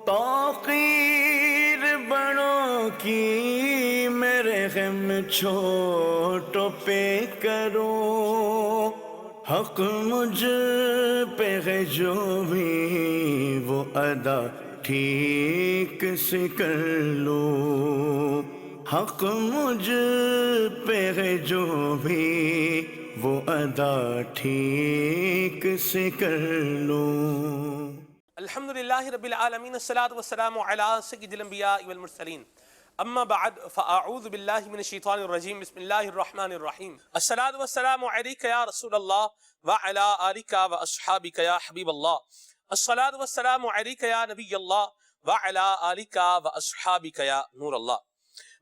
تاخیر بڑوں کی میرے غم چھوٹوں پہ کرو، حق مجھ پہ ہے جو بھی وہ ادا ٹھیک سے کر لو، حق مجھ پہ ہے جو بھی وہ ادا ٹھیک سے کر لو۔ الحمدللہ رب العالمین، الصلاۃ والسلام علی سید الانبیاء والمرسلین، اما بعد فاعوذ باللہ من الشیطان الرجیم، بسم اللہ الرحمن الرحیم۔ الصلاۃ والسلام علیک یا رسول اللہ وعلی آلک واصحابک یا حبیب اللہ، الصلاۃ والسلام علیک یا نبی اللہ وعلی آلک واصحابک یا نور اللہ۔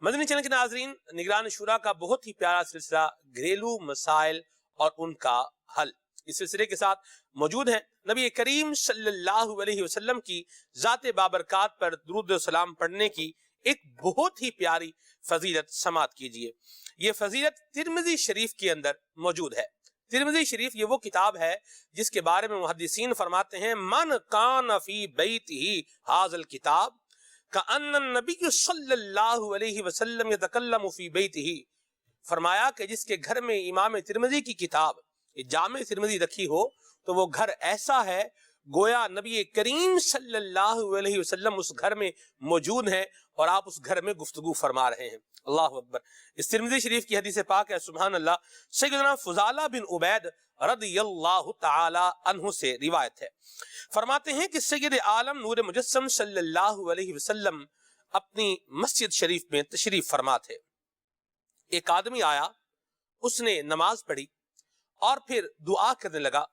مدنی چینل کے ناظرین، نگران شورا کا بہت ہی پیارا سلسلہ گھریلو مسائل اور ان کا حل، اس سلسلے کے ساتھ موجود ہیں نبی کریم صلی اللہ علیہ وسلم کی ذات بابرکات پر درود و سلام پڑھنے کی ایک بہت ہی پیاری فضیلت سماعت کیجئے۔ یہ فضیلت ترمذی شریف کے اندر موجود ہے۔ ترمذی شریف یہ وہ کتاب ہے جس کے بارے میں محدثین فرماتے ہیں من کان فی بیتہ ھذا الکتاب کأن النبی صلی اللہ علیہ وسلم یتکلم فی بیتہ، فرمایا کہ جس کے گھر میں امام ترمذی کی کتاب جامع ترمذی رکھی ہو تو وہ گھر ایسا ہے گویا نبی کریم صلی اللہ علیہ وسلم اس گھر میں موجود ہیں اور آپ اس گھر میں گفتگو فرما رہے ہیں۔ اللہ اکبر۔ اس ترمذی شریف کی حدیث پاک ہے، سبحان اللہ، سیدنا فضالہ بن عبید رضی اللہ تعالی عنہ سے روایت ہے، فرماتے ہیں کہ سید عالم نور مجسم صلی اللہ علیہ وسلم اپنی مسجد شریف میں تشریف فرما تھے۔ ایک آدمی آیا، اس نے نماز پڑھی اور پھر دعا کرنے لگا،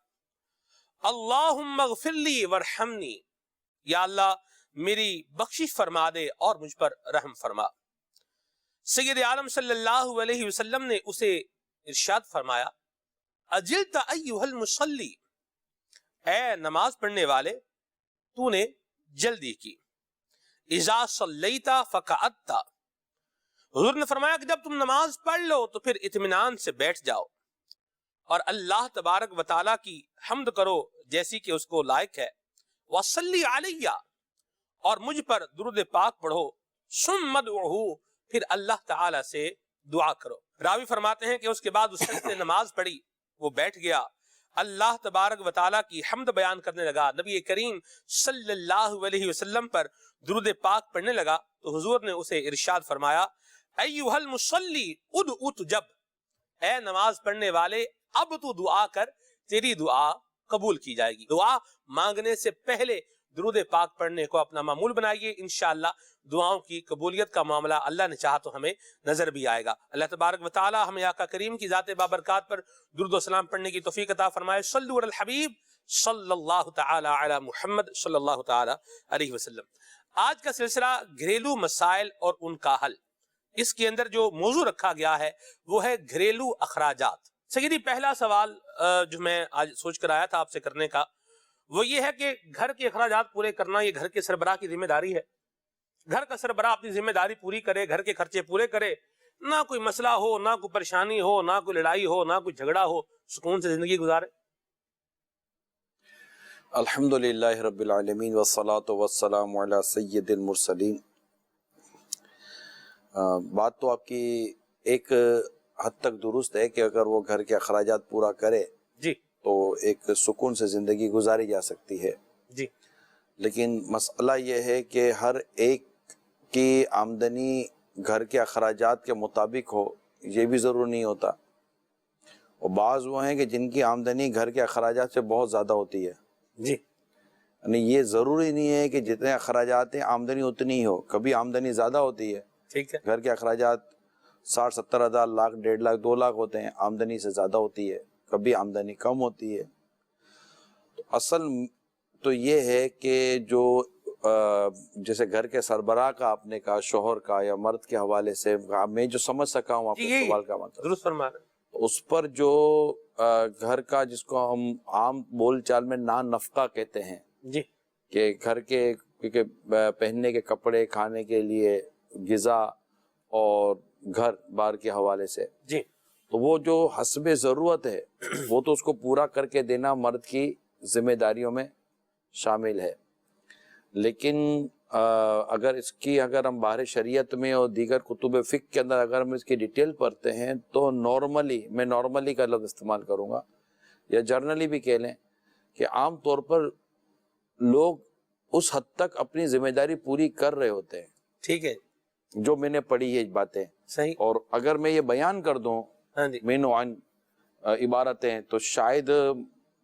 اللہم اغفر لی ورحمنی، یا اللہ میری بخشش فرما دے اور مجھ پر رحم فرما۔ سید عالم صلی اللہ علیہ وسلم نے اسے ارشاد فرمایا، اجلت ایہا المصلی، اے نماز پڑھنے والے تو نے جلدی کی، اذا صلیت فقعدت، حضور نے فرمایا کہ جب تم نماز پڑھ لو تو پھر اطمینان سے بیٹھ جاؤ اور اللہ تبارک و تعالیٰ کی حمد کرو جیسی کہ اس کو لائق ہے، وصلی علیہ، اور مجھ پر درود پاک پڑھو، ثم ادعوہ، پھر اللہ تعالیٰ سے دعا کرو۔ راوی فرماتے ہیں کہ اس کے بعد اس نے نماز پڑھی، وہ بیٹھ گیا، اللہ تبارک و تعالیٰ کی حمد بیان کرنے لگا، نبی کریم صلی اللہ علیہ وسلم پر درود پاک پڑھنے لگا تو حضور نے اسے ارشاد فرمایا، ایہا المصلی ادعو تجب، اے نماز پڑھنے والے اب تو دعا کر، تیری دعا قبول کی جائے گی۔ دعا مانگنے سے پہلے درود پاک پڑھنے کو اپنا معمول بنائیے، انشاءاللہ دعاؤں کی قبولیت کا معاملہ اللہ نے چاہا تو ہمیں نظر بھی آئے گا۔ اللہ تبارک و تعالی ہمیں آقا کریم کی ذات بابرکات پر درود و سلام پڑھنے کی توفیق عطا فرمائے۔ صلو علی الحبیب صلی اللہ تعالی علی محمد صلی اللہ تعالی علیہ وسلم۔ آج کا سلسلہ گھریلو مسائل اور ان کا حل، اس کے اندر جو موضوع رکھا گیا ہے وہ ہے گھریلو اخراجات۔ سیدی پہلا سوال جو میں آج سوچ کر آیا تھا آپ سے کرنے کا وہ یہ ہے کہ گھر کے اخراجات پورے کرنا یہ گھر کے سربراہ کی ذمہ داری ہے۔ گھر کا سربراہ اپنی ذمہ داری پوری کرے، گھر کے خرچے پورے کرے، نہ کوئی مسئلہ ہو، نہ کوئی پریشانی ہو، نہ کوئی لڑائی ہو، نہ کوئی جھگڑا ہو، سکون سے زندگی گزارے۔ الحمدللہ رب العالمین والصلاة والسلام علی سید المرسلین۔ بات تو آپ کی ایک حد تک درست ہے کہ اگر وہ گھر کے اخراجات پورا کرے جی تو ایک سکون سے زندگی گزاری جا سکتی ہے، جی، لیکن مسئلہ یہ ہے کہ ہر ایک کی آمدنی گھر کے اخراجات کے مطابق ہو، یہ بھی ضرور نہیں ہوتا۔ اور بعض وہ ہیں کہ جن کی آمدنی گھر کے اخراجات سے بہت زیادہ ہوتی ہے، جی، یعنی یہ ضروری نہیں ہے کہ جتنے اخراجات ہیں آمدنی اتنی ہی ہو، کبھی آمدنی زیادہ ہوتی ہے، ٹھیک ہے، گھر کے اخراجات 60-70 ہزار، لاکھ، 1.5 لاکھ، 2 لاکھ ہوتے ہیں، آمدنی سے زیادہ ہوتی ہے، کبھی آمدنی کم ہوتی ہے۔ تو اصل تو یہ ہے کہ جو جیسے گھر کے سربراہ کا آپ نے کہا، شوہر کا یا مرد کے حوالے سے میں جو سمجھ سکا ہوں آپ کے سوال کا مطلب، درست فرما رہے ہیں۔ اس پر جو گھر کا جس کو ہم عام بول چال میں نان نفقہ کہتے ہیں، جی، کہ گھر کے کیونکہ پہننے کے کپڑے، کھانے کے لیے غذا اور گھر بار کے حوالے سے، جی، تو وہ جو حسب ضرورت ہے وہ تو اس کو پورا کر کے دینا مرد کی ذمہ داریوں میں شامل ہے، لیکن اگر اس کی اگر ہم باہر شریعت میں اور دیگر کتب فقہ کے اندر اگر ہم اس کی ڈیٹیل پڑھتے ہیں تو نارملی، میں نارملی کا لفظ استعمال کروں گا یا جرنلی بھی کہہ لیں کہ عام طور پر لوگ اس حد تک اپنی ذمہ داری پوری کر رہے ہوتے ہیں. ٹھیک ہے، جو میں نے پڑھی یہ باتیں، صحیح. اور اگر میں یہ بیان کر دوں ہاں جی، مین عن عبارتیں تو شاید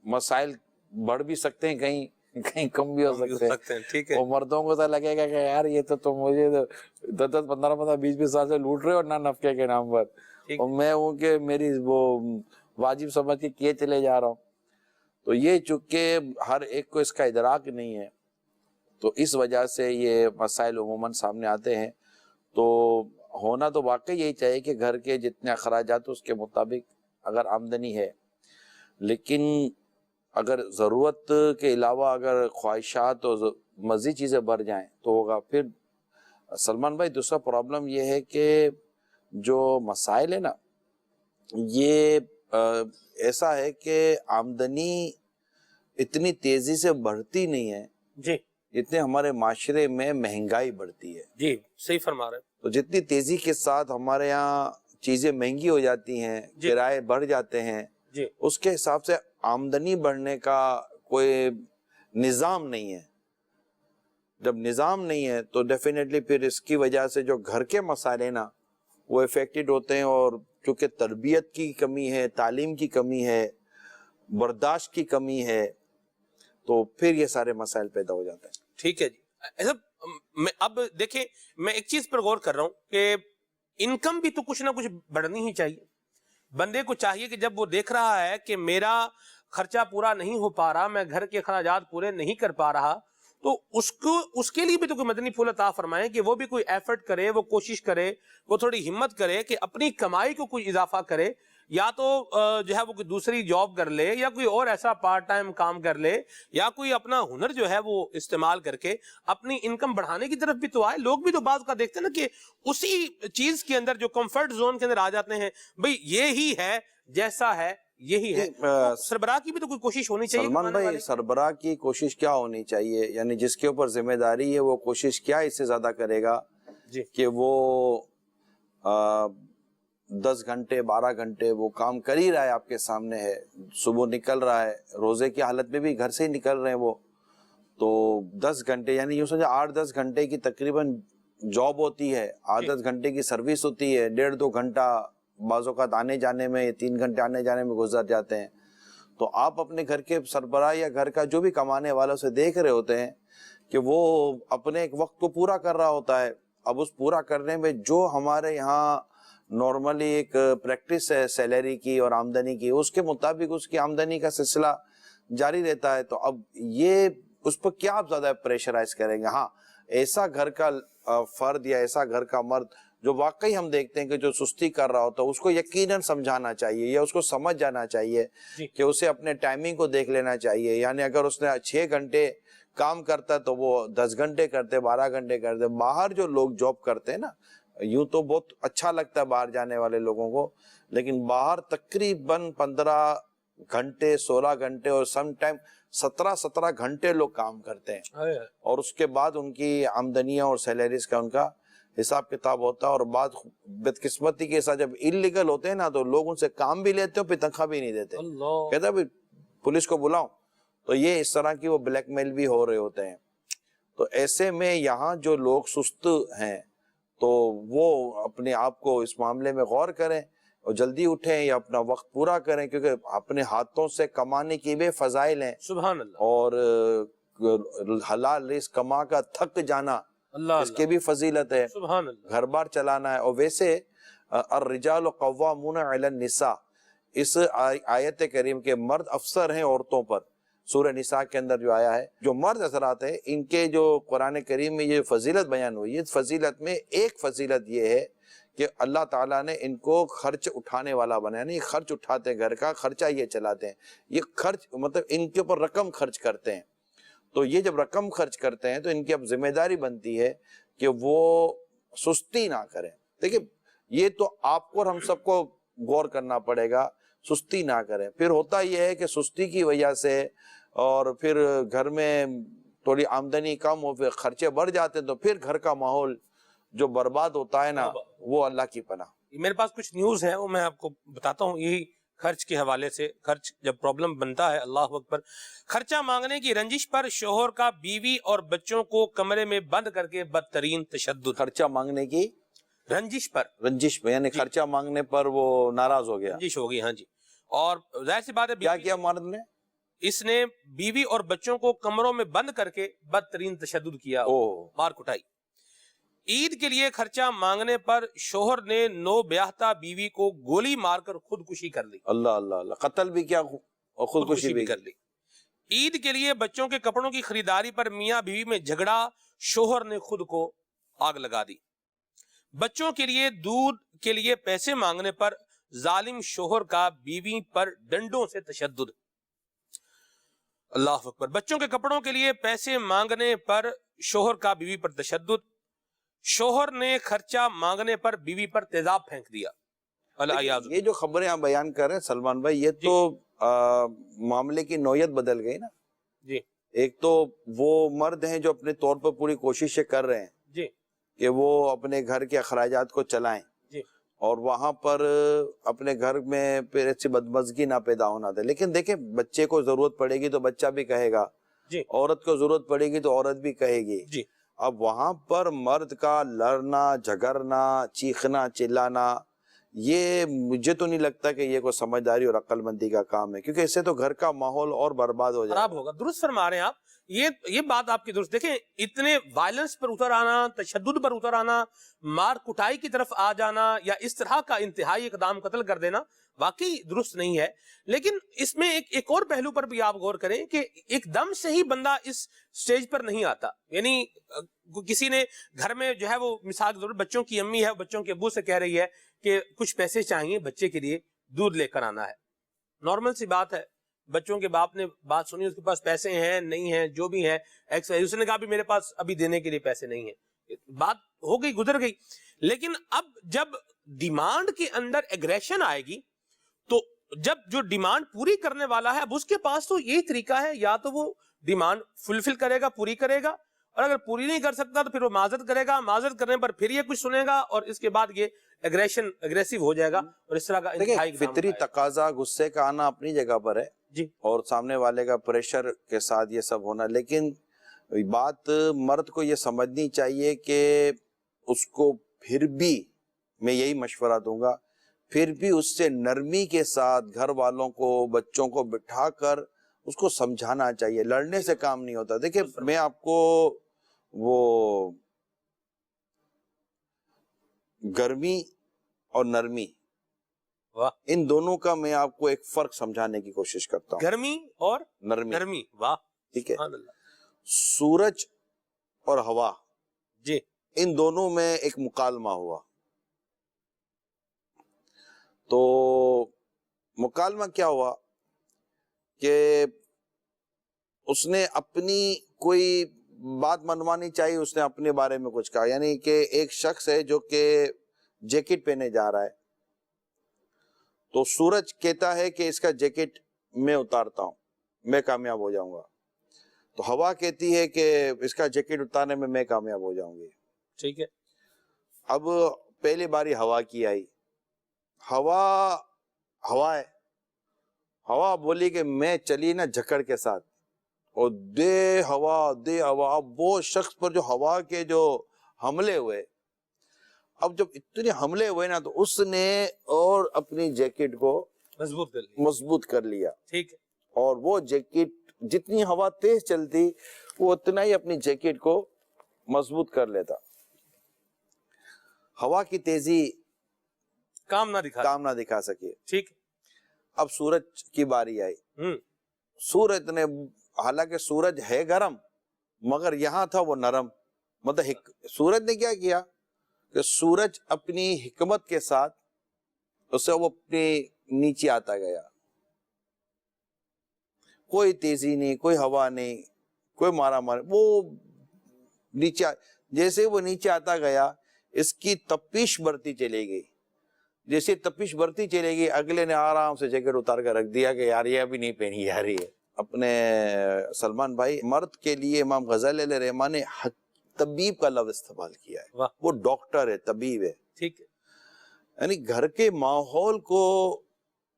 مسائل بڑھ بھی سکتے ہیں، کہیں کہیں کم بھی ہو سکتے ہیں. ٹھیک ہے. اور مردوں کو تو لگے گا کہ یار یہ تو تم مجھے 10 15 20 سال سے لوٹ رہے ہو نا نفقے کے نام پر، اور میں ہوں کہ میری وہ واجب سمجھ کے کیے چلے جا رہا ہوں. تو یہ چونکہ ہر ایک کو اس کا ادراک نہیں ہے تو اس وجہ سے یہ مسائل عموماً سامنے آتے ہیں. تو ہونا تو واقعی یہی چاہیے کہ گھر کے جتنے اخراجات اس کے مطابق اگر آمدنی ہے، لیکن اگر ضرورت کے علاوہ اگر خواہشات اور مزید چیزیں بڑھ جائیں تو ہوگا. پھر سلمان بھائی دوسرا پرابلم یہ ہے کہ جو مسائل ہے نا، یہ ایسا ہے کہ آمدنی اتنی تیزی سے بڑھتی نہیں ہے جی، جتنے ہمارے معاشرے میں مہنگائی بڑھتی ہے. جی صحیح فرما رہے ہیں. تو جتنی تیزی کے ساتھ ہمارے یہاں چیزیں مہنگی ہو جاتی ہیں، کرائے بڑھ جاتے ہیں، جی، اس کے حساب سے آمدنی بڑھنے کا کوئی نظام نہیں ہے. جب نظام نہیں ہے تو ڈیفینیٹلی پھر اس کی وجہ سے جو گھر کے مسائل ہیں نا وہ افیکٹڈ ہوتے ہیں، اور کیونکہ تربیت کی کمی ہے، تعلیم کی کمی ہے، برداشت کی کمی ہے، تو پھر یہ سارے مسائل پیدا ہو جاتے ہیں. ٹھیک ہے جی. ایسا اب دیکھیں میں ایک چیز پر غور کر رہا ہوں کہ انکم بھی تو کچھ نہ کچھ بڑھنی ہی چاہیے. بندے کو چاہیے کہ جب وہ دیکھ رہا ہے کہ میرا خرچہ پورا نہیں ہو پا رہا، میں گھر کے اخراجات پورے نہیں کر پا رہا، تو اس کے لیے بھی تو کوئی مدنی پھول عطا فرمائے کہ وہ بھی کوئی ایفرٹ کرے، وہ کوشش کرے، وہ تھوڑی ہمت کرے کہ اپنی کمائی کو کوئی اضافہ کرے، یا تو جو ہے وہ کوئی دوسری جاب کر لے، یا کوئی اور ایسا پارٹ ٹائم کام کر لے، یا کوئی اپنا ہنر جو ہے وہ استعمال کر کے اپنی انکم بڑھانے کی طرف بھی تو آئے. لوگ بھی تو بعض کا دیکھتے ہیں نا کہ اسی چیز کے اندر جو کمفرٹ زون کے اندر آ جاتے ہیں، بھئی یہی ہے جیسا ہے یہی ہے. سربراہ کی بھی تو کوئی کوشش ہونی چاہیے. سلمان بھائی سربراہ کی کوشش کیا ہونی چاہیے، یعنی جس کے اوپر ذمہ داری ہے وہ کوشش کیا اس سے زیادہ کرے گا جی کہ وہ 10 گھنٹے 12 گھنٹے وہ کام کر ہی رہا ہے، آپ کے سامنے ہے، صبح نکل رہا ہے، روزے کی حالت میں بھی گھر سے ہی نکل رہے ہیں وہ، تو 10 گھنٹے یعنی یوں سمجھے 8-10 گھنٹے کی تقریباً جاب ہوتی ہے، 8-10 گھنٹے کی سروس ہوتی ہے، 1.5-2 گھنٹہ بعض اوقات آنے جانے میں، 3 گھنٹے آنے جانے میں گزر جاتے ہیں. تو آپ اپنے گھر کے سربراہ یا گھر کا جو بھی کمانے والوں سے دیکھ رہے ہوتے ہیں کہ وہ اپنے ایک وقت کو پورا کر رہا ہوتا ہے. اب اس پورا کرنے میں جو ہمارے یہاں نارملی ایک پریکٹس ہے سیلری کی اور آمدنی کی، اس کے مطابق اس کی آمدنی کا سلسلہ جاری رہتا ہے. تو اب یہ اس پر کیا آپ زیادہ پریشرائز کریں گے؟ ہاں ایسا گھر کا فرد یا ایسا گھر کا مرد جو واقعی ہم دیکھتے ہیں کہ جو سستی کر رہا ہوتا ہے، اس کو یقیناً سمجھانا چاہیے یا اس کو سمجھ جانا چاہیے کہ اسے اپنے ٹائمنگ کو دیکھ لینا چاہیے. یعنی اگر اس نے 6 گھنٹے کام کرتا تو وہ 10 گھنٹے کرتے، 12 گھنٹے کرتے. باہر جو لوگ جاب کرتے ہیں نا، یوں تو بہت اچھا لگتا ہے باہر جانے والے لوگوں کو، لیکن باہر تقریباً 15 گھنٹے 16 گھنٹے اور سم ٹائم 17 گھنٹے لوگ کام کرتے ہیں، اور اس کے بعد ان کی آمدنیاں اور سیلریز کا ان کا حساب کتاب ہوتا ہے. اور بعد بدقسمتی کے ساتھ جب انلیگل ہوتے ہیں نا تو لوگ ان سے کام بھی لیتے ہیں، پھر تنخواہ بھی نہیں دیتے، کہتے ہیں پولیس کو بلاؤ. تو یہ اس طرح کی وہ بلیک میل بھی ہو رہے ہوتے ہیں. تو ایسے میں یہاں جو لوگ سست ہیں تو وہ اپنے آپ کو اس معاملے میں غور کریں اور جلدی اٹھیں یا اپنا وقت پورا کریں، کیونکہ اپنے ہاتھوں سے کمانے کی بھی فضائل ہیں. سبحان اللہ. اور حلال رزق کما کا تھک جانا، اس کے بھی فضیلت ہے. سبحان اللہ. گھر بار چلانا ہے. اور ویسے الرجال قوامون علی النساء، اس آیت کریم کے مرد افسر ہیں عورتوں پر، سورہ نساء کے اندر جو آیا ہے. جو مرد حضرات ہیں ان کے جو قرآن کریم میں یہ فضیلت بیان ہوئی ہے، فضیلت میں ایک فضیلت یہ ہے کہ اللہ تعالیٰ نے ان کو خرچ اٹھانے والا بنایا. نہیں خرچ اٹھاتے ہیں، گھر کا خرچہ یہ چلاتے ہیں، یہ خرچ مطلب ان کے اوپر رقم خرچ کرتے ہیں. تو یہ جب رقم خرچ کرتے ہیں تو ان کی اب ذمہ داری بنتی ہے کہ وہ سستی نہ کریں. دیکھیں یہ تو آپ کو اور ہم سب کو غور کرنا پڑے گا، سستی نہ کریں. پھر ہوتا یہ ہے کہ سستی کی وجہ سے اور پھر گھر میں تھوڑی آمدنی کم ہو پھر خرچے بڑھ جاتے ہیں تو پھر گھر کا ماحول جو برباد ہوتا ہے نا وہ اللہ کی پناہ. میرے پاس کچھ نیوز ہے وہ میں آپ کو بتاتا ہوں یہی خرچ کے حوالے سے. خرچ جب پرابلم بنتا ہے, اللہ اکبر, خرچہ مانگنے کی رنجش پر شوہر کا بیوی اور بچوں کو کمرے میں بند کر کے بدترین تشدد. خرچہ مانگنے کی رنجش پر, رنجش میں یعنی خرچہ مانگنے پر وہ ناراض ہو گیا, رنجش ہو گئی. ہاں جی, اور ظاہر سی بات ہے کیا کیا مرد نے؟ اس نے بیوی اور بچوں کو کمروں میں بند کر کے بدترین تشدد کیا, مار کٹائی. عید کے لیے خرچہ مانگنے پر شوہر نے نو بیاہتا بیوی کو گولی مار کر خودکشی کر لی. اللہ اللہ اللہ, قتل بھی کیا اور خودکشی بھی کر لی. عید کے لیے بچوں کے کپڑوں کی خریداری پر میاں بیوی میں جھگڑا, شوہر نے خود کو آگ لگا دی. بچوں کے لیے دودھ کے لیے پیسے مانگنے پر ظالم شوہر کا بیوی پر ڈنڈوں سے تشدد. اللہ اکبر. بچوں کے کپڑوں کے لیے پیسے مانگنے پر شوہر کا بیوی پر تشدد. شوہر نے خرچہ مانگنے پر بیوی پر تیزاب پھینک دیا. یہ جو خبریں آپ بیان کر رہے ہیں سلمان بھائی, یہ تو معاملے کی نوعیت بدل گئی نا جی. ایک تو وہ مرد ہیں جو اپنے طور پر پوری کوششیں کر رہے ہیں جی کہ وہ اپنے گھر کے اخراجات کو چلائیں جی, اور وہاں پر اپنے گھر میں پھر ایسی بدمزگی نہ پیدا ہونا دے. لیکن دیکھیں بچے کو ضرورت پڑے گی تو بچہ بھی کہے گا, جی, عورت کو ضرورت پڑے گی تو عورت بھی کہے گی. جی. اب وہاں پر مرد کا لڑنا جھگڑنا چیخنا چلانا یہ مجھے تو نہیں لگتا کہ یہ کوئی سمجھداری اور عقل مندی کا کام ہے, کیونکہ اس سے تو گھر کا ماحول اور برباد ہو جائے, خراب ہوگا. درست فرما رہے ہیں آپ, یہ بات آپ کی درست. دیکھیں اتنے وائلنس پر اتر آنا, تشدد پر اتر آنا, مار کٹائی کی طرف آ جانا یا اس طرح کا انتہائی اقدام قتل کر دینا واقعی درست نہیں ہے. لیکن اس میں ایک اور پہلو پر بھی آپ غور کریں کہ ایک دم سے ہی بندہ اس سٹیج پر نہیں آتا. یعنی کسی نے گھر میں جو ہے وہ مثال کے طور پر بچوں کی امی ہے, بچوں کے ابو سے کہہ رہی ہے کہ کچھ پیسے چاہیے بچے کے لیے, دودھ لے کر آنا ہے. نارمل سی بات ہے, بچوں کے باپ نے بات سنی, اس کے پاس پیسے ہیں نہیں ہیں جو بھی ہیں, اس نے کہا بھی میرے پاس ابھی دینے کے لیے پیسے نہیں ہیں, بات ہو گئی گزر گئی. لیکن اب جب ڈیمانڈ کے اندر ایگریشن آئے گی تو جب جو ڈیمانڈ پوری کرنے والا ہے اب اس کے پاس تو یہی طریقہ ہے, یا تو وہ ڈیمانڈ فلفل کرے گا, پوری کرے گا, اور اگر پوری نہیں کر سکتا تو پھر وہ معذرت کرے گا, معذرت کرنے پر پھر یہ کچھ سنے گا اور اس کے بعد یہ اگریسو ہو جائے گا اور اس طرح کا انتہائی فطری تقاضا غصے کا آنا اپنی جگہ پر ہے جی, اور سامنے والے کا پریشر کے ساتھ یہ سب ہونا. لیکن بات مرد کو یہ سمجھنی چاہیے کہ اس کو پھر بھی میں یہی مشورہ دوں گا, پھر بھی اس سے نرمی کے ساتھ گھر والوں کو بچوں کو بٹھا کر اس کو سمجھانا چاہیے. لڑنے سے کام نہیں ہوتا. دیکھیں میں آپ کو وہ گرمی اور نرمی ان دونوں کا میں آپ کو ایک فرق سمجھانے کی کوشش کرتا ہوں. گرمی اور نرمی, واہ, ٹھیک ہے. سورج اور ہوا جی, ان دونوں میں ایک مکالمہ ہوا. تو مکالمہ کیا ہوا کہ اس نے اپنی کوئی بات منوانی چاہیے, اس نے اپنے بارے میں کچھ کہا. یعنی کہ ایک شخص ہے جو کہ جیکٹ پہنے جا رہا ہے, تو سورج کہتا ہے کہ اس کا جیکٹ میں اتارتا ہوں, میں کامیاب ہو جاؤں گا. تو ہوا کہتی ہے کہ اس کا جیکٹ اتارنے میں کامیاب ہو جاؤں گی. ٹھیک ہے. اب پہلی باری ہوا کی آئی. ہوا ہے, ہوا بولی کہ میں چلی نا جھکڑ کے ساتھ, اور دے ہوا. اب وہ شخص پر جو ہوا کے جو حملے ہوئے, اب جب اتنے حملے ہوئے نا تو اس نے اور اپنی جیکٹ کو مضبوط کر لیا. ٹھیک ہے. اور وہ جیکٹ جتنی ہوا تیز چلتی وہ اتنا ہی اپنی جیکٹ کو مضبوط کر لیتا. ہوا کی تیزی کام نہ دکھا سکے. ٹھیک. اب سورج کی باری آئی. سورج نے, حالانکہ سورج ہے گرم مگر یہاں تھا وہ نرم. مطلب سورج نے کیا کیا کہ سورج اپنی حکمت کے ساتھ اسے وہ اپنے نیچے آتا گیا. کوئی تیزی نہیں, کوئی ہوا نہیں, کوئی مارا مار. وہ نیچے جیسے وہ نیچے آتا گیا اس کی تپش بڑھتی چلی گئی. جیسے تپش بڑھتی چلے گی, اگلے نے آرام سے جیکٹ اتار کر رکھ دیا کہ یار یہ ابھی نہیں پہنی جا رہی ہے, اپنے سلمان بھائی، مرد کے لیے امام غزالی علیہ رحمہ نے طبیب کا لفظ استعمال کیا ہے. واہ. وہ ڈاکٹر ہے، طبیب ہے. ٹھیک ہے. یعنی گھر کے ماحول کو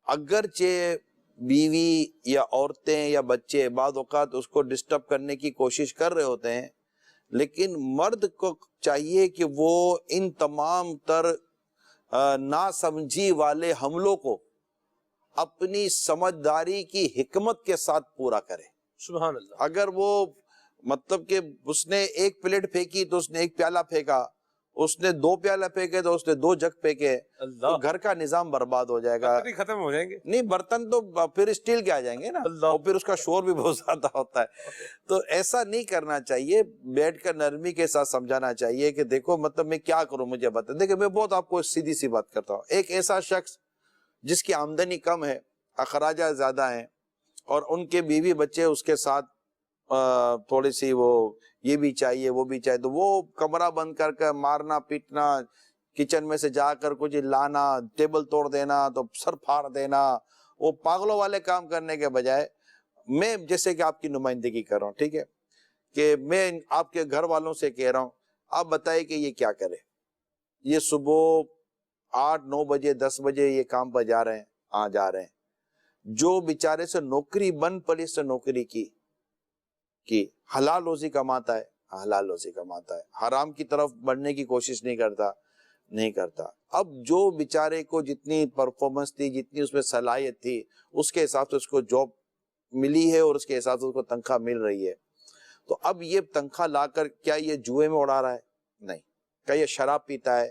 اگرچہ بیوی یا عورتیں یا بچے بعض اوقات اس کو ڈسٹرب کرنے کی کوشش کر رہے ہوتے ہیں، لیکن مرد کو چاہیے کہ وہ ان تمام تر ناسمجھی والے حملوں کو اپنی سمجھداری کی حکمت کے ساتھ پورا کرے. سبحان اللہ. اگر وہ مطلب کہ اس نے ایک پلیٹ پھینکی تو اس نے ایک پیالہ پھینکا، اس نے 2 پیالہ پھینکے تو اس نے 2 جگ پھینکے، تو اللہ. گھر کا نظام برباد ہو جائے گا. برتن ہی ختم ہو جائیں گے. نہیں، برتن تو پھر اسٹیل کے آ جائیں گے نا، اللہ. اور پھر اس کا شور بھی بہت زیادہ ہوتا ہے. تو ایسا نہیں کرنا چاہیے. بیٹھ کر نرمی کے ساتھ سمجھانا چاہیے کہ دیکھو مطلب میں کیا کروں، مجھے بتا. دیکھیں میں بہت آپ کو سیدھی سی بات کرتا ہوں. ایک ایسا شخص جس کی آمدنی کم ہے، اخراجات زیادہ ہیں، اور ان کے بیوی بچے اس کے ساتھ تھوڑی سی وہ یہ بھی چاہیے وہ بھی چاہیے، تو وہ کمرہ بند کر کے مارنا پیٹنا، کچن میں سے جا کر کچھ لانا، ٹیبل توڑ دینا تو سر پھاڑ دینا، وہ پاگلوں والے کام کرنے کے بجائے میں جیسے کہ آپ کی نمائندگی کر رہا ہوں، ٹھیک ہے، کہ میں آپ کے گھر والوں سے کہہ رہا ہوں، آپ بتائیں کہ یہ کیا کرے. یہ صبح 8-9 بجے 10 بجے یہ کام پر جا رہے ہیں، جا رہے ہیں. جو بیچارے سے نوکری بن پڑی، سے نوکری کی حلال روزی کماتا ہے، حلال روزی کماتا ہے، حرام کی طرف بڑھنے کی کوشش نہیں کرتا. اب جو بیچارے کو جتنی پرفارمنس تھی، جتنی اس میں صلاحیت تھی، اس کے حساب سے اس کو جاب ملی ہے اور اس کے حساب سے اس کو تنخواہ مل رہی ہے. تو اب یہ تنخواہ لا کر کیا یہ جوئے میں اڑا رہا ہے؟ نہیں. کیا یہ شراب پیتا ہے؟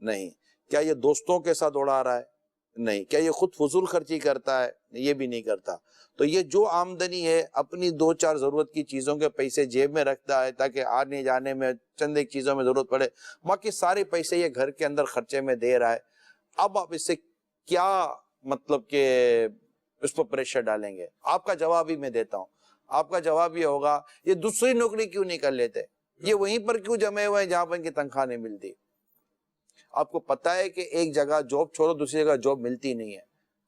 نہیں. کیا یہ دوستوں کے ساتھ اڑا رہا ہے؟ نہیں. کیا یہ خود فضول خرچی کرتا ہے؟ یہ بھی نہیں کرتا. تو یہ جو آمدنی ہے اپنی 2-4 ضرورت کی چیزوں کے پیسے جیب میں رکھتا ہے تاکہ آنے جانے میں چند ایک چیزوں میں ضرورت پڑے، باقی سارے پیسے یہ گھر کے اندر خرچے میں دے رہا ہے. اب آپ اس سے کیا مطلب کہ اس پر پریشر ڈالیں گے؟ آپ کا جواب ہی میں دیتا ہوں. آپ کا جواب یہ ہوگا، یہ دوسری نوکری کیوں نہیں کر لیتے؟ یہ وہیں پر کیوں جمے ہوئے ہیں جہاں پر ان کی تنخواہ نہیں ملتی؟ آپ کو پتا ہے کہ ایک جگہ جاب چھوڑو دوسری جگہ جاب ملتی نہیں ہے.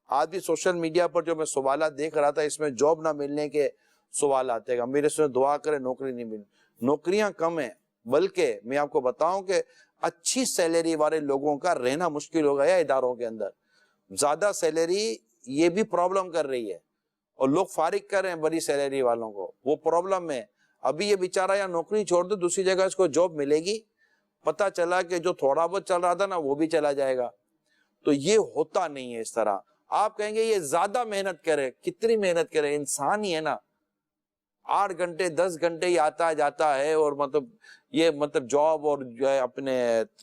آج بھی سوشل میڈیا پر جو میں سوالات دیکھ رہا تھا، اس میں جاب نہ ملنے کے سوال آتے گا. میرے سے دعا کرے نوکری نہیں مل، نوکریاں کم ہیں، بلکہ میں آپ کو بتاؤں کہ اچھی سیلری والے لوگوں کا رہنا مشکل ہو گیا اداروں کے اندر. زیادہ سیلری یہ بھی پرابلم کر رہی ہے، اور لوگ فارغ کر رہے ہیں بڑی سیلری والوں کو، وہ پرابلم میں. ابھی یہ بیچارہ یا نوکری چھوڑ دو دوسری جگہ اس کو جاب ملے گی، پتہ چلا کہ جو تھوڑا بہت چل رہا تھا نا وہ بھی چلا جائے گا. تو یہ ہوتا نہیں ہے اس طرح. آپ کہیں گے یہ زیادہ محنت کرے، کتنی محنت کرے؟ انسان ہی ہے نا. 8 گھنٹے 10 گھنٹے ہی آتا جاتا ہے، اور مطلب جاب اور جو ہے اپنے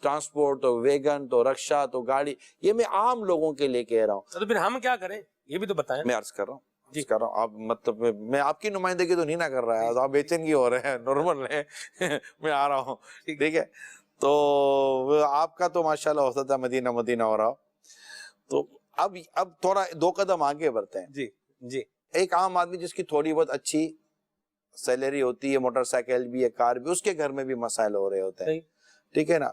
ٹرانسپورٹ تو ویگن تو رکشا تو گاڑی، یہ میں عام لوگوں کے لیے کہہ رہا ہوں. تو پھر ہم کیا کریں یہ بھی تو بتائیں. میں عرض کر رہا ہوں آپ مطلب میں آپ کی نمائندگی تو نہیں نہ کر رہا ہے، آپ بے چینگی ہو رہے ہیں، نارمل ہے. میں آ رہا ہوں، ٹھیک ہے. تو آپ کا تو ماشاءاللہ ہو سکتا ہے مدینہ ہو رہا ہو. تو اب تھوڑا 2 قدم آگے بڑھتے ہیں. جی. ایک عام آدمی جس کی تھوڑی بہت اچھی سیلری ہوتی ہے، موٹر سائیکل بھی ہے، کار بھی، اس کے گھر میں بھی مسائل ہو رہے ہوتے ہیں، ٹھیک ہے نا.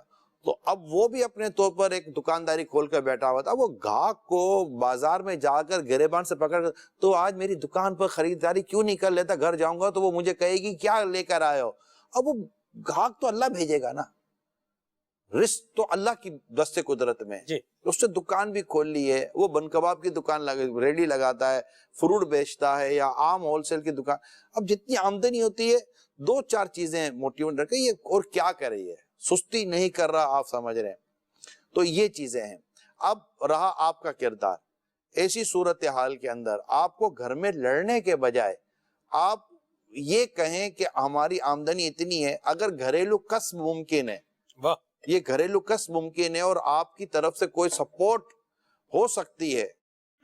تو اب وہ بھی اپنے طور پر ایک دکانداری کھول کر بیٹھا ہوا تھا. وہ گاہک کو بازار میں جا کر گریبان سے پکڑ کر، تو آج میری دکان پر خریداری کیوں نہیں کر لیتا؟ گھر جاؤں گا تو وہ مجھے کہے گی کیا لے کر آئے ہو. اب وہ گاہک تو اللہ بھیجے گا نا، رزق تو اللہ کی دست قدرت میں. اس سے دکان بھی کھول لی ہے، وہ بن کباب کی دکان ریڈی لگاتا ہے، فروٹ بیچتا ہے، یا عام ہول سیل کی دکان. اب جتنی آمدنی ہوتی ہے 2-4 چیزیں موٹیویٹ رکھے، یہ اور کیا کرے، یہ سستی نہیں کر رہا، آپ سمجھ رہے ہیں. تو یہ چیزیں ہیں. اب رہا آپ کا کردار. ایسی صورتحال کے اندر آپ کو گھر میں لڑنے کے بجائے آپ یہ کہیں کہ ہماری آمدنی اتنی ہے، اگر گھریلو کسب ممکن ہے، یہ گھریلو کسب ممکن ہے، اور آپ کی طرف سے کوئی سپورٹ ہو سکتی ہے،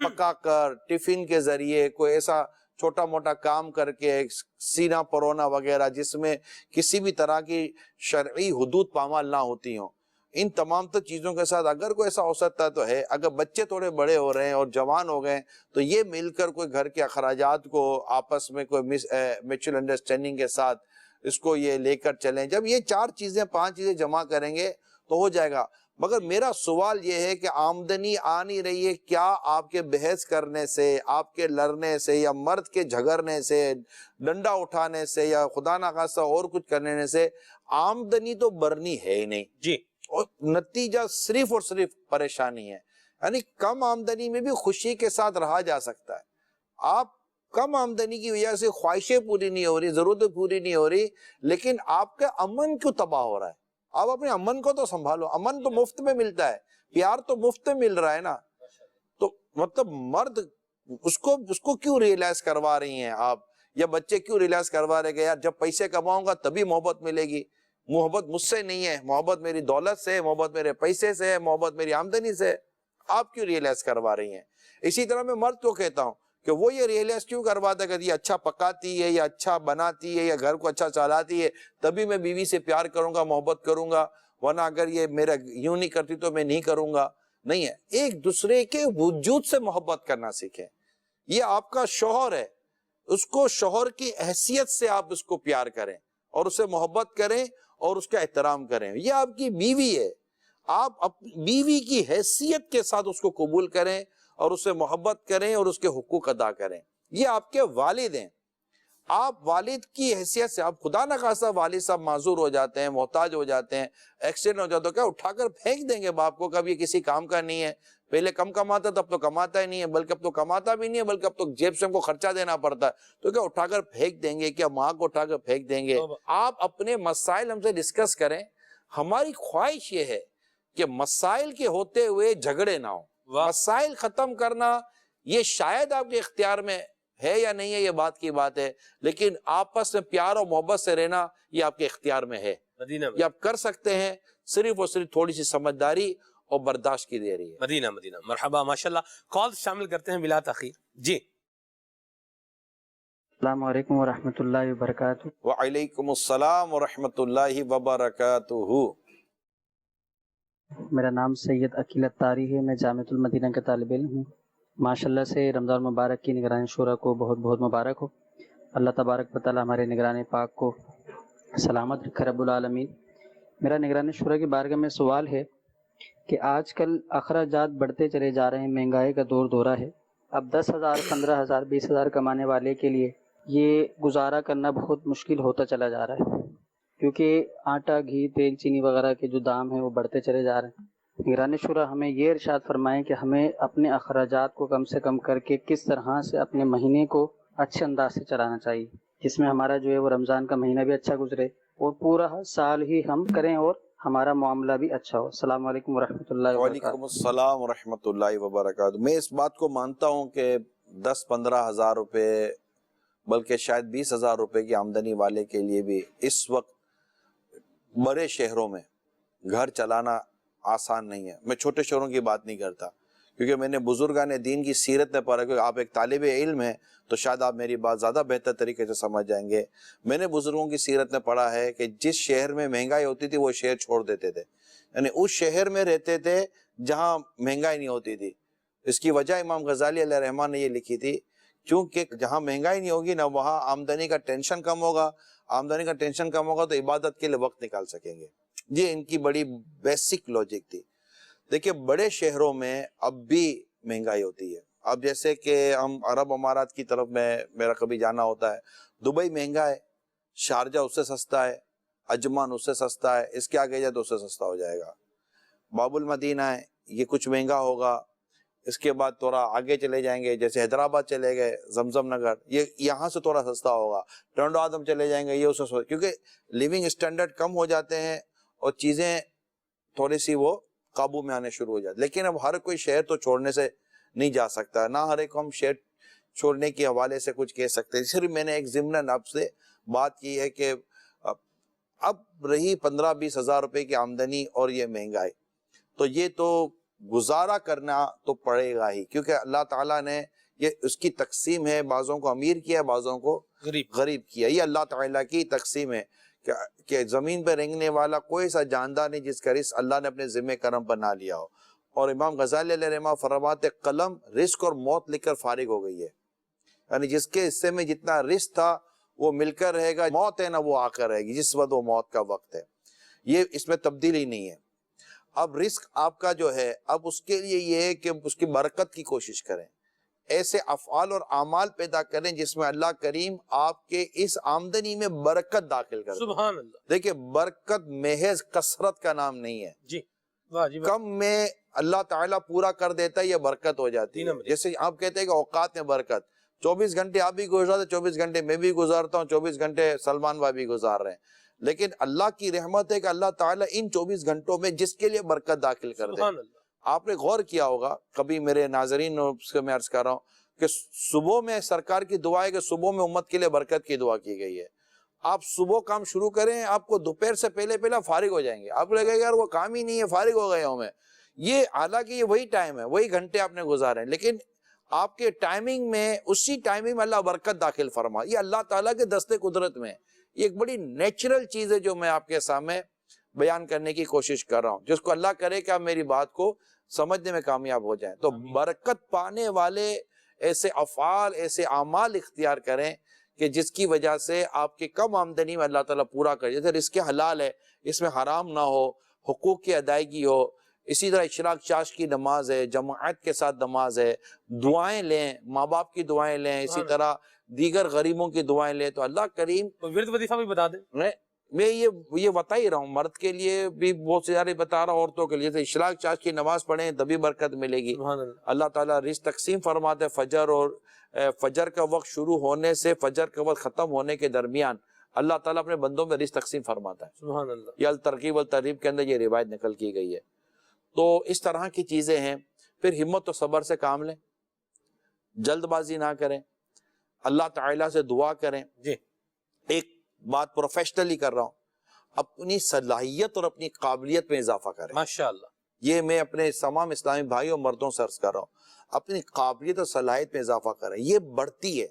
پکا کر ٹفن کے ذریعے کوئی ایسا چھوٹا موٹا کام کر کے سینہ پرونا وغیرہ جس میں کسی بھی طرح کی شرعی حدود پامال نہ ہوتی ہوں، ان تمام تر چیزوں کے ساتھ اگر کوئی ایسا ہو سکتا تو ہے. اگر بچے تھوڑے بڑے ہو رہے ہیں اور جوان ہو گئے تو یہ مل کر کوئی گھر کے اخراجات کو آپس میں کوئی میچول انڈرسٹینڈنگ کے ساتھ اس کو یہ لے کر چلیں. جب یہ 4 چیزیں 5 چیزیں جمع کریں گے تو ہو جائے گا. مگر میرا سوال یہ ہے کہ آمدنی آ نہیں رہی ہے، کیا آپ کے بحث کرنے سے، آپ کے لڑنے سے، یا مرد کے جھگڑنے سے، ڈنڈا اٹھانے سے، یا خدا نخواستہ اور کچھ کرنے سے آمدنی تو بڑھنی ہے ہی نہیں جی، اور نتیجہ صرف اور صرف پریشانی ہے. یعنی کم آمدنی میں بھی خوشی کے ساتھ رہا جا سکتا ہے. آپ کم آمدنی کی وجہ سے خواہشیں پوری نہیں ہو رہی، ضرورتیں پوری نہیں ہو رہی، لیکن آپ کا امن کیوں تباہ ہو رہا ہے؟ آپ اپنے امن کو تو سنبھالو. امن تو مفت میں ملتا ہے، پیار تو مفت میں مل رہا ہے نا. تو مطلب مرد اس کو کیوں ریئلائز کروا رہی ہیں آپ، یا بچے کیوں ریئلائز کروا رہے کہ یار جب پیسے کماؤں گا تبھی محبت ملے گی. محبت مجھ سے نہیں ہے، محبت میری دولت سے ہے، محبت میرے پیسے سے ہے، محبت میری آمدنی سے ہے. آپ کیوں ریئلائز کروا رہی ہیں؟ اسی طرح میں مرد کو کہتا ہوں کہ وہ یہ ریئلائز کیوں کرواتا ہے کہ یہ اچھا پکاتی ہے، یا اچھا بناتی ہے، یا گھر کو اچھا چلاتی ہے، تبھی میں بیوی سے پیار کروں گا، محبت کروں گا، ورنہ اگر یہ میرا یوں نہیں کرتی تو میں نہیں کروں گا. نہیں ہے. ایک دوسرے کے وجود سے محبت کرنا سیکھیں. یہ آپ کا شوہر ہے، اس کو شوہر کی حیثیت سے آپ اس کو پیار کریں اور اسے محبت کریں اور اس کا احترام کریں. یہ آپ کی بیوی ہے، آپ بیوی کی حیثیت کے ساتھ اس کو قبول کریں اور اسے محبت کریں اور اس کے حقوق ادا کریں. یہ آپ کے والد ہیں، آپ والد کی حیثیت سے، آپ خدا نخواستہ والد صاحب معذور ہو جاتے ہیں، محتاج ہو جاتے ہیں، ایکسیڈنٹ ہو جاتا ہے، کیا اٹھا کر پھینک دیں گے باپ کو؟ کبھی کسی کام کا نہیں ہے، پہلے کم کماتا تب تو کماتا ہی نہیں ہے، بلکہ اب تو کماتا بھی نہیں ہے، بلکہ اب تو جیب سے ہم کو خرچہ دینا پڑتا ہے، تو کیا اٹھا کر پھینک دیں گے؟ کیا ماں کو اٹھا کر پھینک دیں گے؟ آپ اپنے مسائل ہم سے ڈسکس کریں. ہماری خواہش یہ ہے کہ مسائل کے ہوتے ہوئے جھگڑے نہ ہوں. مسائل ختم کرنا یہ شاید آپ کے اختیار میں ہے یا نہیں ہے، یہ بات کی بات ہے، لیکن آپس میں پیار اور محبت سے رہنا یہ آپ کے اختیار میں ہے. یہ آپ کر سکتے ہیں، صرف اور صرف تھوڑی سی سمجھداری اور برداشت کی دے رہی ہے. مدینہ مرحبا، ماشاءاللہ. کال شامل کرتے ہیں بلا تاخیر. جی، السلام علیکم ورحمۃ اللہ وبرکاتہ. وعلیکم السلام ورحمۃ اللہ وبرکاتہ. میرا نام سید عقیل اتاری ہے، میں جامعۃ المدینہ کا طالب علم ہوں. ماشاءاللہ سے رمضان مبارک کی نگران شورا کو بہت بہت مبارک ہو. اللہ تبارک و تعالی ہمارے نگران پاک کو سلامت رکھے رب العالمین. میرا نگران شورا کی بارگاہ میں سوال ہے کہ آج کل اخراجات بڑھتے چلے جا رہے ہیں، مہنگائی کا دور دورہ ہے. اب 10,000 15,000 20,000 کمانے والے کے لیے یہ گزارا کرنا بہت مشکل ہوتا چلا جا رہا ہے، کیونکہ آٹا، گھی، تیل، چینی وغیرہ کے جو دام ہیں وہ بڑھتے چلے جا رہے ہیں. نگران شورا ہمیں یہ ارشاد فرمائیں کہ ہمیں اپنے اخراجات کو کم سے کم کر کے کس طرح سے اپنے مہینے کو اچھے انداز سے چلانا چاہیے، جس میں ہمارا جو ہے وہ رمضان کا مہینہ بھی اچھا گزرے اور پورا سال ہی ہم کریں اور ہمارا معاملہ بھی اچھا ہو. السلام علیکم ورحمۃ اللہ وبرکاتہ. وعلیکم السلام ورحمۃ اللہ وبرکاتہ. میں اس بات کو مانتا ہوں کہ 10-15 ہزار روپے، بلکہ شاید 20,000 روپے کی آمدنی والے کے لیے بھی اس وقت بڑے شہروں میں گھر چلانا آسان نہیں ہے. میں چھوٹے شہروں کی بات نہیں کرتا، کیونکہ میں نے بزرگان دین کی سیرت میں پڑھا، کیونکہ آپ ایک طالب علم ہیں تو شاید آپ میری بات زیادہ بہتر طریقے سے سمجھ جائیں گے. میں نے بزرگوں کی سیرت میں پڑھا ہے کہ جس شہر میں مہنگائی ہوتی تھی وہ شہر چھوڑ دیتے تھے، یعنی اس شہر میں رہتے تھے جہاں مہنگائی نہیں ہوتی تھی. اس کی وجہ امام غزالی علیہ رحمٰن نے یہ لکھی تھی، کیونکہ جہاں مہنگائی نہیں ہوگی نا وہاں آمدنی کا ٹینشن کم ہوگا، آمدنی کا ٹینشن کم ہوگا تو عبادت کے لیے وقت نکال سکیں گے. یہ ان کی بڑی بیسک لاجک تھی. دیکھیں بڑے شہروں میں اب بھی مہنگائی ہوتی ہے. اب جیسے کہ ہم عرب امارات کی طرف میں میرا کبھی جانا ہوتا ہے، دبئی مہنگا ہے، شارجہ اس سے سستا ہے، عجمان اس سے سستا ہے، اس کے آگے جائے تو اس سے سستا ہو جائے گا. باب المدینہ ہے، یہ کچھ مہنگا ہوگا. اس کے بعد تھوڑا آگے چلے جائیں گے، جیسے حیدرآباد چلے گئے، زمزم نگر، یہ یہاں سے تھوڑا سستا ہوگا. ٹرنڈو آدم چلے جائیں گے، یہ اس سے، کیونکہ لیونگ اسٹینڈرڈ کم ہو جاتے ہیں اور چیزیں تھوڑی سی وہ قابو میں آنے شروع ہو جاتے. لیکن اب ہر کوئی شہر تو چھوڑنے سے نہیں جا سکتا، نہ ہر ایک ہم شہر چھوڑنے کے حوالے سے کچھ کہہ سکتے ہیں. صرف میں نے ایک ضمناً آپ سے بات کی ہے کہ اب رہی 15-20 ہزار روپے کی آمدنی اور یہ مہنگائی، تو یہ تو گزارا کرنا تو پڑے گا ہی، کیونکہ اللہ تعالیٰ نے یہ اس کی تقسیم ہے، بعضوں کو امیر کیا، بعضوں کو غریب کیا. یہ اللہ تعالیٰ کی تقسیم ہے کہ زمین پہ رینگنے والا کوئی سا جاندار نہیں جس کا رزق اللہ نے اپنے ذمہ کرم پر نہ لیا ہو. اور امام غزالی علیہ رحمہ فرماتے قلم رزق اور موت لکھ کر فارغ ہو گئی ہے، یعنی جس کے حصے میں جتنا رزق تھا وہ مل کر رہے گا، موت ہے نا وہ آ کر رہے گی جس وقت وہ موت کا وقت ہے. یہ اس میں تبدیلی نہیں ہے. اب رزق آپ کا جو ہے اب اس کے لیے یہ ہے کہ اس کی برکت کی کوشش کریں، ایسے افعال اور اعمال پیدا کریں جس میں اللہ کریم آپ کے اس آمدنی میں برکت داخل کر دے۔ سبحان اللہ۔ دیکھیں برکت محض کثرت کا نام نہیں ہے، جی واہ جی واہ۔ کم میں اللہ تعالیٰ پورا کر دیتا ہے، یہ برکت ہو جاتی ہے۔ جیسے آپ کہتے ہیں کہ اوقات میں برکت، 24 گھنٹے آپ بھی گزارتے، 24 گھنٹے میں بھی گزارتا ہوں، 24 گھنٹے سلمان بھائی بھی گزار رہے ہیں، لیکن اللہ کی رحمت ہے کہ اللہ تعالیٰ ان 24 گھنٹوں میں جس کے لیے برکت داخل کر دے۔ سبحان اللہ۔ آپ نے غور کیا ہوگا کبھی، میرے ناظرین سے میں عرض کر رہا ہوں کہ صبح میں سرکار کی دعا ہے کہ صبح میں امت کے لیے برکت کی دعا کی گئی ہے۔ آپ صبح کام شروع کریں، آپ کو دوپہر سے پہلے فارغ ہو جائیں گے، آپ لگے گا یار وہ کام ہی نہیں ہے، فارغ ہو گیا ہوں میں۔ یہ حالانکہ یہ وہی ٹائم ہے، وہی گھنٹے آپ نے گزارے ہیں، لیکن آپ کے ٹائمنگ میں، اسی ٹائمنگ میں اللہ برکت داخل فرما۔ یہ اللہ تعالیٰ کے دست قدرت میں یہ ایک بڑی نیچرل چیز ہے جو میں آپ کے سامنے بیان کرنے کی کوشش کر رہا ہوں، جس کو اللہ کرے کہ آپ میری بات کو سمجھنے میں کامیاب ہو جائیں۔ تو برکت پانے والے ایسے افعال، ایسے اعمال اختیار کریں کہ جس کی وجہ سے آپ کی کم آمدنی میں اللہ تعالیٰ پورا کر، جیسے رزق حلال ہے، اس میں حرام نہ ہو، حقوق کی ادائیگی ہو۔ اسی طرح اشراق چاش کی نماز ہے، جماعت کے ساتھ نماز ہے، دعائیں لیں، ماں باپ کی دعائیں لیں، اسی طرح دیگر غریبوں کی دعائیں لیں، تو اللہ کریم۔ ورد وظیفہ بھی بتا دیں۔ میں یہ بتا ہی رہا ہوں، مرد کے لیے بھی بہت سے بتا رہا ہوں، عورتوں کے لیے اشراق چاش کی نماز پڑھیں تبھی برکت ملے گی۔ اللہ تعالیٰ رزق تقسیم فرماتے، فجر کا وقت شروع ہونے سے فجر کا وقت ختم ہونے کے درمیان اللہ تعالیٰ اپنے بندوں میں رزق تقسیم فرماتا ہے۔ سبحان اللہ۔ یہ الترغیب والترہیب کے اندر یہ روایت نقل کی گئی ہے۔ تو اس طرح کی چیزیں ہیں۔ پھر ہمت و صبر سے کام لیں، جلد بازی نہ کریں، اللہ تعالیٰ سے دعا کریں۔ جی ایک بات پروفیشنلی کر رہا ہوں، اپنی صلاحیت اور اپنی قابلیت میں اضافہ کریں۔ ماشاءاللہ۔ یہ میں اپنے تمام اسلامی بھائیوں اور مردوں سے عرض کر رہا ہوں، اپنی قابلیت اور صلاحیت میں اضافہ کریں، یہ بڑھتی ہے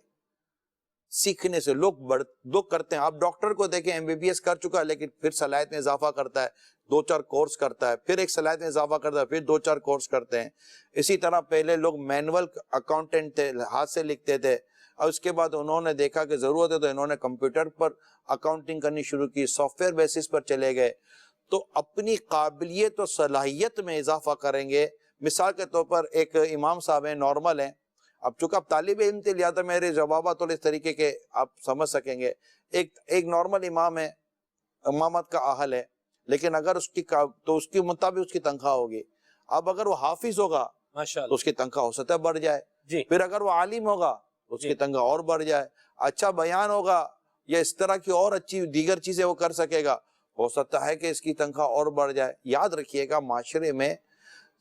سیکھنے سے۔ لوگ کرتے ہیں، آپ ڈاکٹر کو دیکھیں MBBS کر چکا ہے لیکن پھر صلاحیت میں اضافہ کرتا ہے، 2-4 کورس کرتا ہے، پھر ایک صلاحیت میں اضافہ کرتا ہے، پھر 2-4 کورس کرتے ہیں۔ اسی طرح پہلے لوگ مینول اکاؤنٹنٹ تھے، ہاتھ سے لکھتے تھے، اور اس کے بعد انہوں نے دیکھا کہ ضرورت ہے تو انہوں نے کمپیوٹر پر اکاؤنٹنگ کرنی شروع کی، سافٹ ویئر بیسس پر چلے گئے۔ تو اپنی قابلیت اور صلاحیت میں اضافہ کریں گے۔ مثال کے طور پر ایک امام صاحب ہیں، نارمل ہیں، اب چونکہ آپ طالب علم تھے لہٰذا میرے جوابات تھوڑے اس طریقے کے آپ سمجھ سکیں گے۔ ایک نارمل امام ہے، امامت کا اہل ہے، لیکن اگر اس کے مطابق اس کی تنخواہ ہوگی۔ اب اگر وہ حافظ ہوگا تو اس کی تنخواہ ہو سکتا ہے بڑھ جائے، پھر اگر وہ عالم ہوگا اس کی تنخواہ اور بڑھ جائے، اچھا بیان ہوگا یا اس طرح کی اور اچھی دیگر چیزیں وہ کر سکے گا، ہو سکتا ہے کہ اس کی تنخواہ اور بڑھ جائے۔ یاد رکھیے گا، معاشرے میں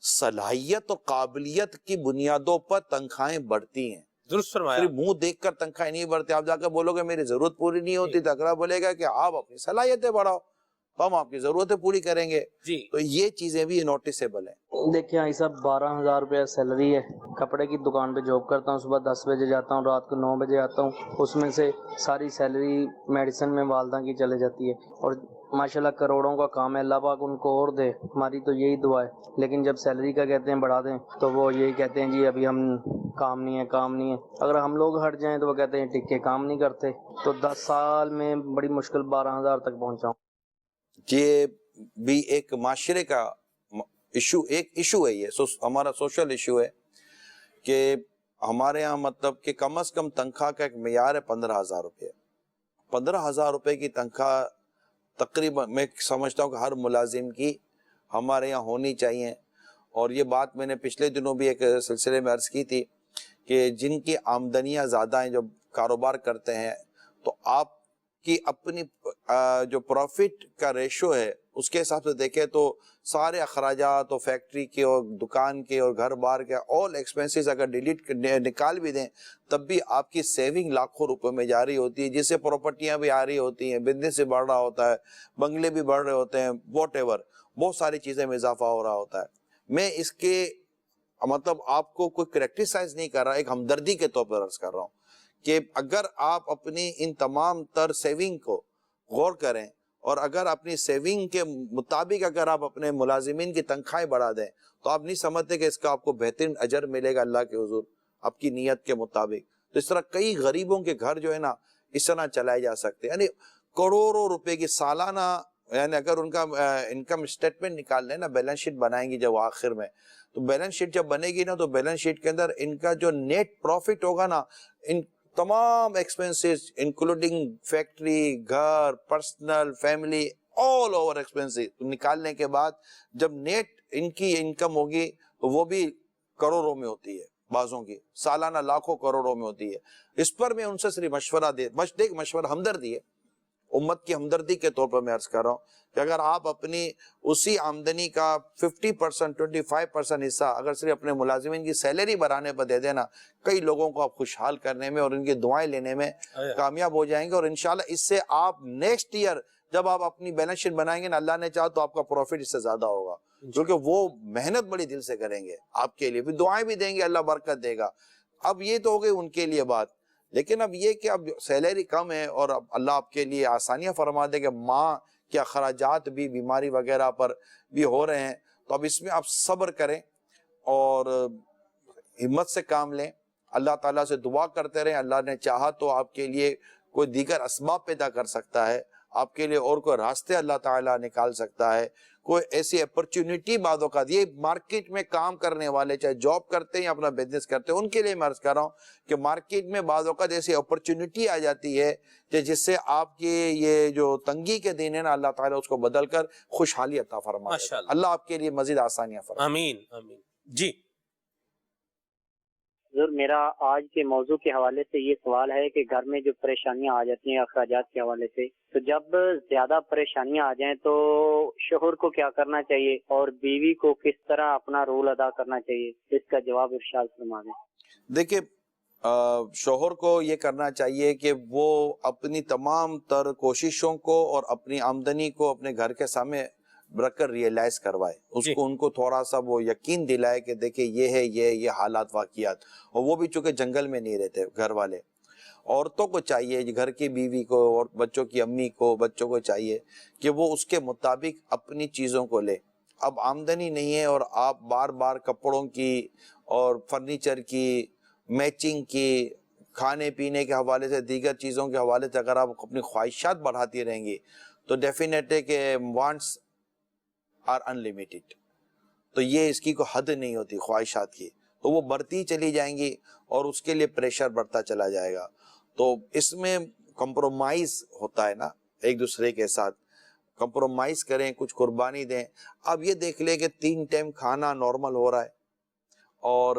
صلاحیت اور قابلیت کی بنیادوں پر تنخواہیں بڑھتی ہیں۔ درست فرمایا۔ صرف منہ دیکھ کر تنخواہیں نہیں بڑھتے۔ آپ جا کر بولو گے میری ضرورت پوری نہیں ہوتی تو اگلا بولے گا کہ آپ اپنی صلاحیتیں بڑھاؤ تو ہم آپ کی ضرورتیں پوری کریں گے۔ تو یہ چیزیں بھی نوٹسیبل ہیں۔ دیکھیں یہ سب 12,000 روپیہ سیلری ہے، کپڑے کی دکان پہ جاب کرتا ہوں، صبح 10 بجے جاتا ہوں، رات کو 9 بجے آتا ہوں، اس میں سے ساری سیلری میڈیسن میں والدہ کی چلے جاتی ہے، اور ماشاءاللہ کروڑوں کا کام ہے، اللہ پاک ان کو اور دے، ہماری تو یہی دعا ہے۔ لیکن جب سیلری کا کہتے ہیں بڑھا دیں تو وہ یہی کہتے ہیں جی ابھی ہم کام نہیں ہے۔ اگر ہم لوگ ہٹ جائیں تو وہ کہتے ہیں ٹک کے کام نہیں کرتے۔ تو 10 سال میں بڑی مشکل 12,000 تک پہنچا ہوں۔ یہ بھی ایک معاشرے کا ایک ایشو ہے، یہ ہمارا سوشل ایشو ہے کہ ہمارے ہاں مطلب کہ کم از کم تنخواہ کا ایک معیار ہے 15,000 روپے۔ 15,000 روپے کی تنخواہ تقریباً میں سمجھتا ہوں کہ ہر ملازم کی ہمارے یہاں ہونی چاہیے۔ اور یہ بات میں نے پچھلے دنوں بھی ایک سلسلے میں عرض کی تھی کہ جن کی آمدنیاں زیادہ ہیں، جو کاروبار کرتے ہیں، تو آپ کی اپنی جو پروفٹ کا ریشو ہے اس کے حساب سے دیکھیں تو سارے اخراجات اور فیکٹری کے اور دکان کے اور گھر بار کے آل ایکسپینسز اگر نکال بھی دیں تب بھی آپ کی سیونگ لاکھوں روپے میں جاری ہوتی ہے، جس سے پراپرٹیاں بھی آ رہی ہوتی ہیں، بزنس بھی بڑھ رہا ہوتا ہے، بنگلے بھی بڑھ رہے ہوتے ہیں، واٹ ایور بہت ساری چیزیں میں اضافہ ہو رہا ہوتا ہے۔ میں اس کے مطلب آپ کو کوئی کریکٹیسائز نہیں کر رہا، ایک ہمدردی کے طور پر عرض کر رہا ہوں کہ اگر آپ اپنی ان تمام تر سیونگ کو غور کریں اور اگر اپنی سیونگ کے مطابق اگر آپ اپنے ملازمین کی تنخواہیں بڑھا دیں تو آپ نہیں سمجھتے کہ اس کا آپ کو بہترین اجر ملے گا اللہ کے حضور آپ کی نیت کے مطابق۔ تو اس طرح کئی غریبوں کے گھر جو ہے نا اس طرح چلائے جا سکتے ہیں، یعنی کروڑوں روپے کی سالانہ یعنی اگر ان کا انکم اسٹیٹمنٹ نکال لیں نا، بیلنس شیٹ بنائیں گی جب آخر میں، تو بیلنس شیٹ جب بنے گی نا تو بیلنس شیٹ کے اندر ان کا جو نیٹ پروفٹ ہوگا نا، ان تمام ایکسپینسز انکلوڈنگ فیکٹری، گھر، personal, family, all over expenses نکالنے کے بعد جب نیٹ ان کی انکم ہوگی تو وہ بھی کروڑوں میں ہوتی ہے، بعضوں کی سالانہ لاکھوں کروڑوں میں ہوتی ہے۔ اس پر میں ان سے صرف مشورہ مشورہ ہمدردی ہے، امت کی ہمدردی کے طور پر میں عرض کر رہا ہوں کہ اگر آپ اپنی اسی آمدنی کا 50%، 25% حصہ اگر صرف اپنے ملازمین کی سیلری بڑھانے پر دے دینا، کئی لوگوں کو آپ خوشحال کرنے میں اور ان کی دعائیں لینے میں کامیاب ہو جائیں گے، اور انشاءاللہ اس سے آپ نیکسٹ ایئر جب آپ اپنی بیلنس شیٹ بنائیں گے نا، اللہ نے چاہا تو آپ کا پروفٹ اس سے زیادہ ہوگا، کیونکہ وہ محنت بڑی دل سے کریں گے آپ کے لیے، بھی دعائیں بھی دیں گے، اللہ برکت دے گا۔ اب یہ تو ہو گئی ان کے لیے بات، لیکن اب یہ کہ اب سیلری کم ہے اور اب اللہ آپ کے لیے آسانیاں فرما دے کہ ماں کے اخراجات بھی بیماری وغیرہ پر بھی ہو رہے ہیں، تو اب اس میں آپ صبر کریں اور ہمت سے کام لیں، اللہ تعالیٰ سے دعا کرتے رہیں، اللہ نے چاہا تو آپ کے لیے کوئی دیگر اسباب پیدا کر سکتا ہے، آپ کے لیے اور کوئی راستے اللہ تعالیٰ نکال سکتا ہے، کوئی ایسی اپرچونٹی بعد اوقات، یہ مارکیٹ میں کام کرنے والے چاہے جاب کرتے ہیں یا اپنا بزنس کرتے ہیں، ان کے لیے میں عرض کر رہا ہوں کہ مارکیٹ میں بعض اوقات ایسی اپرچونٹی آ جاتی ہے کہ جس سے آپ کے یہ جو تنگی کے دن ہے نا، اللہ تعالیٰ اس کو بدل کر خوشحالی عطا فرمائے، اللہ آپ کے لیے مزید آسانیاں فرمائے۔ آمین آمین۔ جی حضور، میرا آج کے موضوع کے حوالے سے یہ سوال ہے کہ گھر میں جو پریشانیاں آ جاتی ہیں اخراجات کے حوالے سے، تو جب زیادہ پریشانیاں آ جائیں تو شوہر کو کیا کرنا چاہیے اور بیوی کو کس طرح اپنا رول ادا کرنا چاہیے، اس کا جواب ارشاد فرما دیں۔ دیکھیں، شوہر کو یہ کرنا چاہیے کہ وہ اپنی تمام تر کوششوں کو اور اپنی آمدنی کو اپنے گھر کے سامنے رکھ کر ریئلائز کروائے، ان کو تھوڑا سا وہ یقین دلائے کہ دیکھیں یہ ہے، یہ حالات واقعات، اور وہ بھی چونکہ جنگل میں نہیں رہتے گھر والے، عورتوں کو چاہیے، گھر کی بیوی کو اور بچوں کی امی کو، بچوں کو چاہیے کہ وہ اس کے مطابق اپنی چیزوں کو لے۔ اب آمدنی نہیں ہے اور آپ بار بار کپڑوں کی اور فرنیچر کی، میچنگ کی، کھانے پینے کے حوالے سے، دیگر چیزوں کے حوالے سے اگر آپ اپنی خواہشات بڑھاتی رہیں گی تو ڈیفینیٹ ہے کہ وانٹس آر انلیمیٹڈ، تو یہ اس کی کوئی حد نہیں ہوتی خواہشات کی، تو وہ بڑھتی چلی جائیں گی اور اس کے لیے پریشر بڑھتا چلا جائے گا۔ تو اس میں کمپرومائز ہوتا ہے نا، ایک دوسرے کے ساتھ کمپرومائز کریں، کچھ قربانی دیں۔ اب یہ دیکھ لیں کہ 3 ٹائم کھانا نارمل ہو رہا ہے اور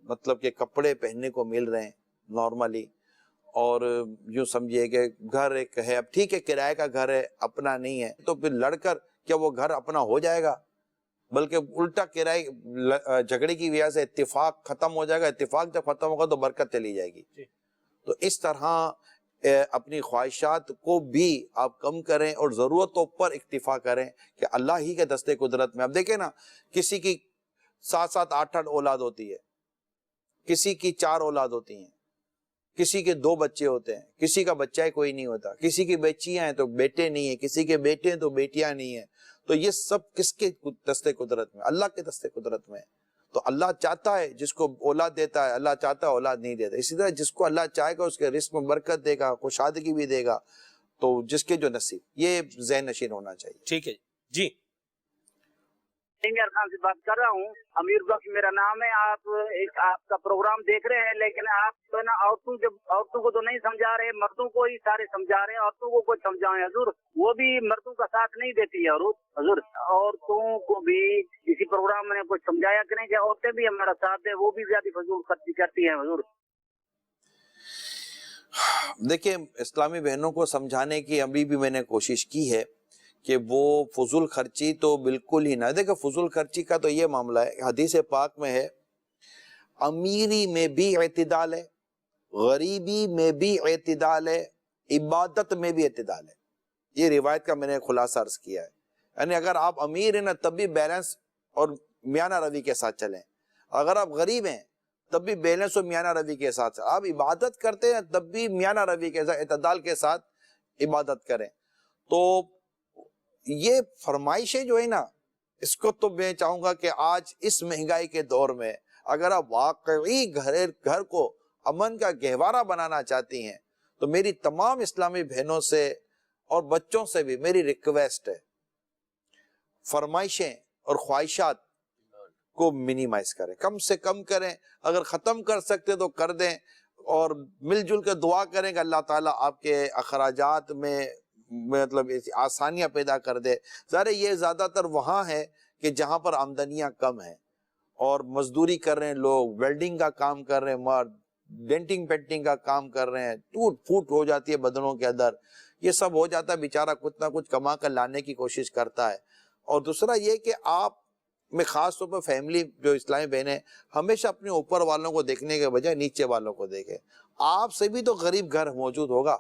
مطلب کہ کپڑے پہننے کو مل رہے ہیں نارملی، اور یوں سمجھیے کہ گھر ایک ہے، اب ٹھیک ہے کرائے کا گھر ہے، اپنا نہیں ہے، تو پھر لڑ کر کیا وہ گھر اپنا ہو جائے گا؟ بلکہ الٹا کرائے جھگڑے کی وجہ سے اتفاق ختم ہو جائے گا، اتفاق جب ختم ہوگا تو برکت چلی جائے گی۔ تو اس طرح اپنی خواہشات کو بھی آپ کم کریں اور ضرورتوں پر اکتفا کریں کہ اللہ ہی کے دستے قدرت میں۔ اب دیکھیں نا، کسی کی 7-7 8-8 اولاد ہوتی ہے، کسی کی 4 اولاد ہوتی ہیں، کسی کے 2 بچے ہوتے ہیں، کسی کا بچہ ہی کوئی نہیں ہوتا، کسی کی بچیاں ہیں تو بیٹے نہیں ہیں، کسی کے بیٹے ہیں تو بیٹیاں نہیں ہیں۔ تو یہ سب کس کے دستے قدرت میں؟ اللہ کے دستے قدرت میں۔ تو اللہ چاہتا ہے جس کو اولاد دیتا ہے، اللہ چاہتا ہے اولاد نہیں دیتا۔ اسی طرح جس کو اللہ چاہے گا اس کے رزق میں برکت دے گا، خوشادگی بھی دے گا، تو جس کے جو نصیب، یہ ذہن نشین ہونا چاہیے۔ ٹھیک ہے جی۔ سینئر خان سے بات کر رہا ہوں، امیر بخش میرا نام ہے۔ آپ کا پروگرام دیکھ رہے ہیں، لیکن آپ تو نا عورتوں کو تو نہیں سمجھا رہے، مردوں کو ہی سارے سمجھا رہے ہیں۔ عورتوں کو کچھ سمجھائیں حضور، وہ بھی مردوں کا ساتھ نہیں دیتی ہے حضور۔ عورتوں کو بھی اسی پروگرام میں کچھ سمجھایا کریں کہ عورتیں بھی ہمارا ساتھ دیں، وہ بھی زیادہ فضول خرچی کرتی ہیں حضور۔ دیکھیں، اسلامی بہنوں کو سمجھانے کی ابھی بھی میں نے کوشش کی ہے کہ وہ فضول خرچی تو بالکل ہی نہ۔ دیکھیں، فضول خرچی کا تو یہ معاملہ ہے، حدیث پاک میں ہے، امیری میں بھی اعتدال ہے، غریبی میں بھی اعتدال ہے، عبادت میں بھی اعتدال ہے۔ یہ روایت کا میں نے خلاصہ عرض کیا ہے، یعنی اگر آپ امیر ہیں نا تب بھی بیلنس اور میانہ روی کے ساتھ چلیں، اگر آپ غریب ہیں تب بھی بیلنس اور میانہ روی کے ساتھ، آپ عبادت کرتے ہیں تب بھی میانہ روی کے ساتھ، اعتدال کے ساتھ عبادت کریں۔ تو یہ فرمائشیں جو ہے نا، اس کو تو میں چاہوں گا کہ آج اس مہنگائی کے دور میں اگر آپ واقعی گھر کو امن کا گہوارہ بنانا چاہتی ہیں تو میری تمام اسلامی بہنوں سے اور بچوں سے بھی میری ریکویسٹ ہے، فرمائشیں اور خواہشات کو منیمائز کریں، کم سے کم کریں، اگر ختم کر سکتے تو کر دیں، اور مل جل کے دعا کریں کہ اللہ تعالیٰ آپ کے اخراجات میں مطلب آسانیاں پیدا کر دے۔ ظاہر یہ زیادہ تر وہاں ہے کہ جہاں پر آمدنیاں کم ہیں اور مزدوری کر رہے ہیں لوگ، ویلڈنگ کا کام کر رہے ہیں مرد، ڈینٹنگ پینٹنگ کا کام کر رہے ہیں، ٹوٹ پھوٹ ہو جاتی ہے بدنوں کے اندر، یہ سب ہو جاتا ہے، بیچارہ کچھ نہ کچھ کما کر لانے کی کوشش کرتا ہے۔ اور دوسرا یہ کہ آپ میں خاص طور پر فیملی جو اسلامی بہنیں ہمیشہ اپنے اوپر والوں کو دیکھنے کے بجائے نیچے والوں کو دیکھیں۔ آپ سے بھی تو غریب گھر موجود ہوگا،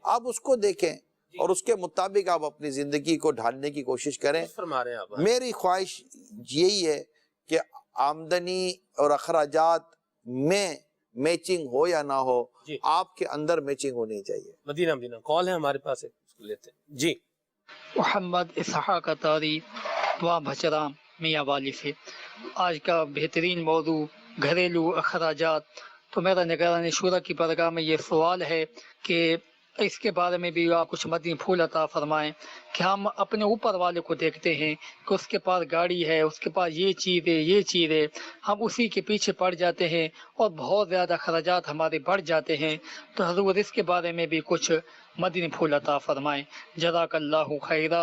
آپ اس کو دیکھیں اور اس کے مطابق آپ اپنی زندگی کو ڈھالنے کی کوشش کریں۔ فرما رہے ہیں آپ۔ میری خواہش یہی ہے کہ آمدنی اور اخراجات میں میچنگ ہو یا نہ ہو، آپ کے اندر میچنگ ہونی چاہیے۔ مدینہ کال ہے ہمارے پاس، اس کو لیتے ہیں جی۔ محمد اسحاق اطاری دعا بھچرام میاں والی سے۔ آج کا بہترین موضوع گھریلو اخراجات، تو میرا نگران شورا کی بارگاہ میں یہ سوال ہے کہ اس کے بارے میں بھی آپ کچھ مدنی پھول عطا فرمائیں کہ ہم اپنے اوپر والے کو دیکھتے ہیں کہ اس کے پاس گاڑی ہے، اس کے پاس یہ چیز ہے، ہم اسی کے پیچھے پڑ جاتے ہیں اور بہت زیادہ اخراجات ہمارے بڑھ جاتے ہیں۔ تو حضور اس کے بارے میں بھی کچھ مدنی پھول عطا فرمائیں، جزاک اللہ خیرہ۔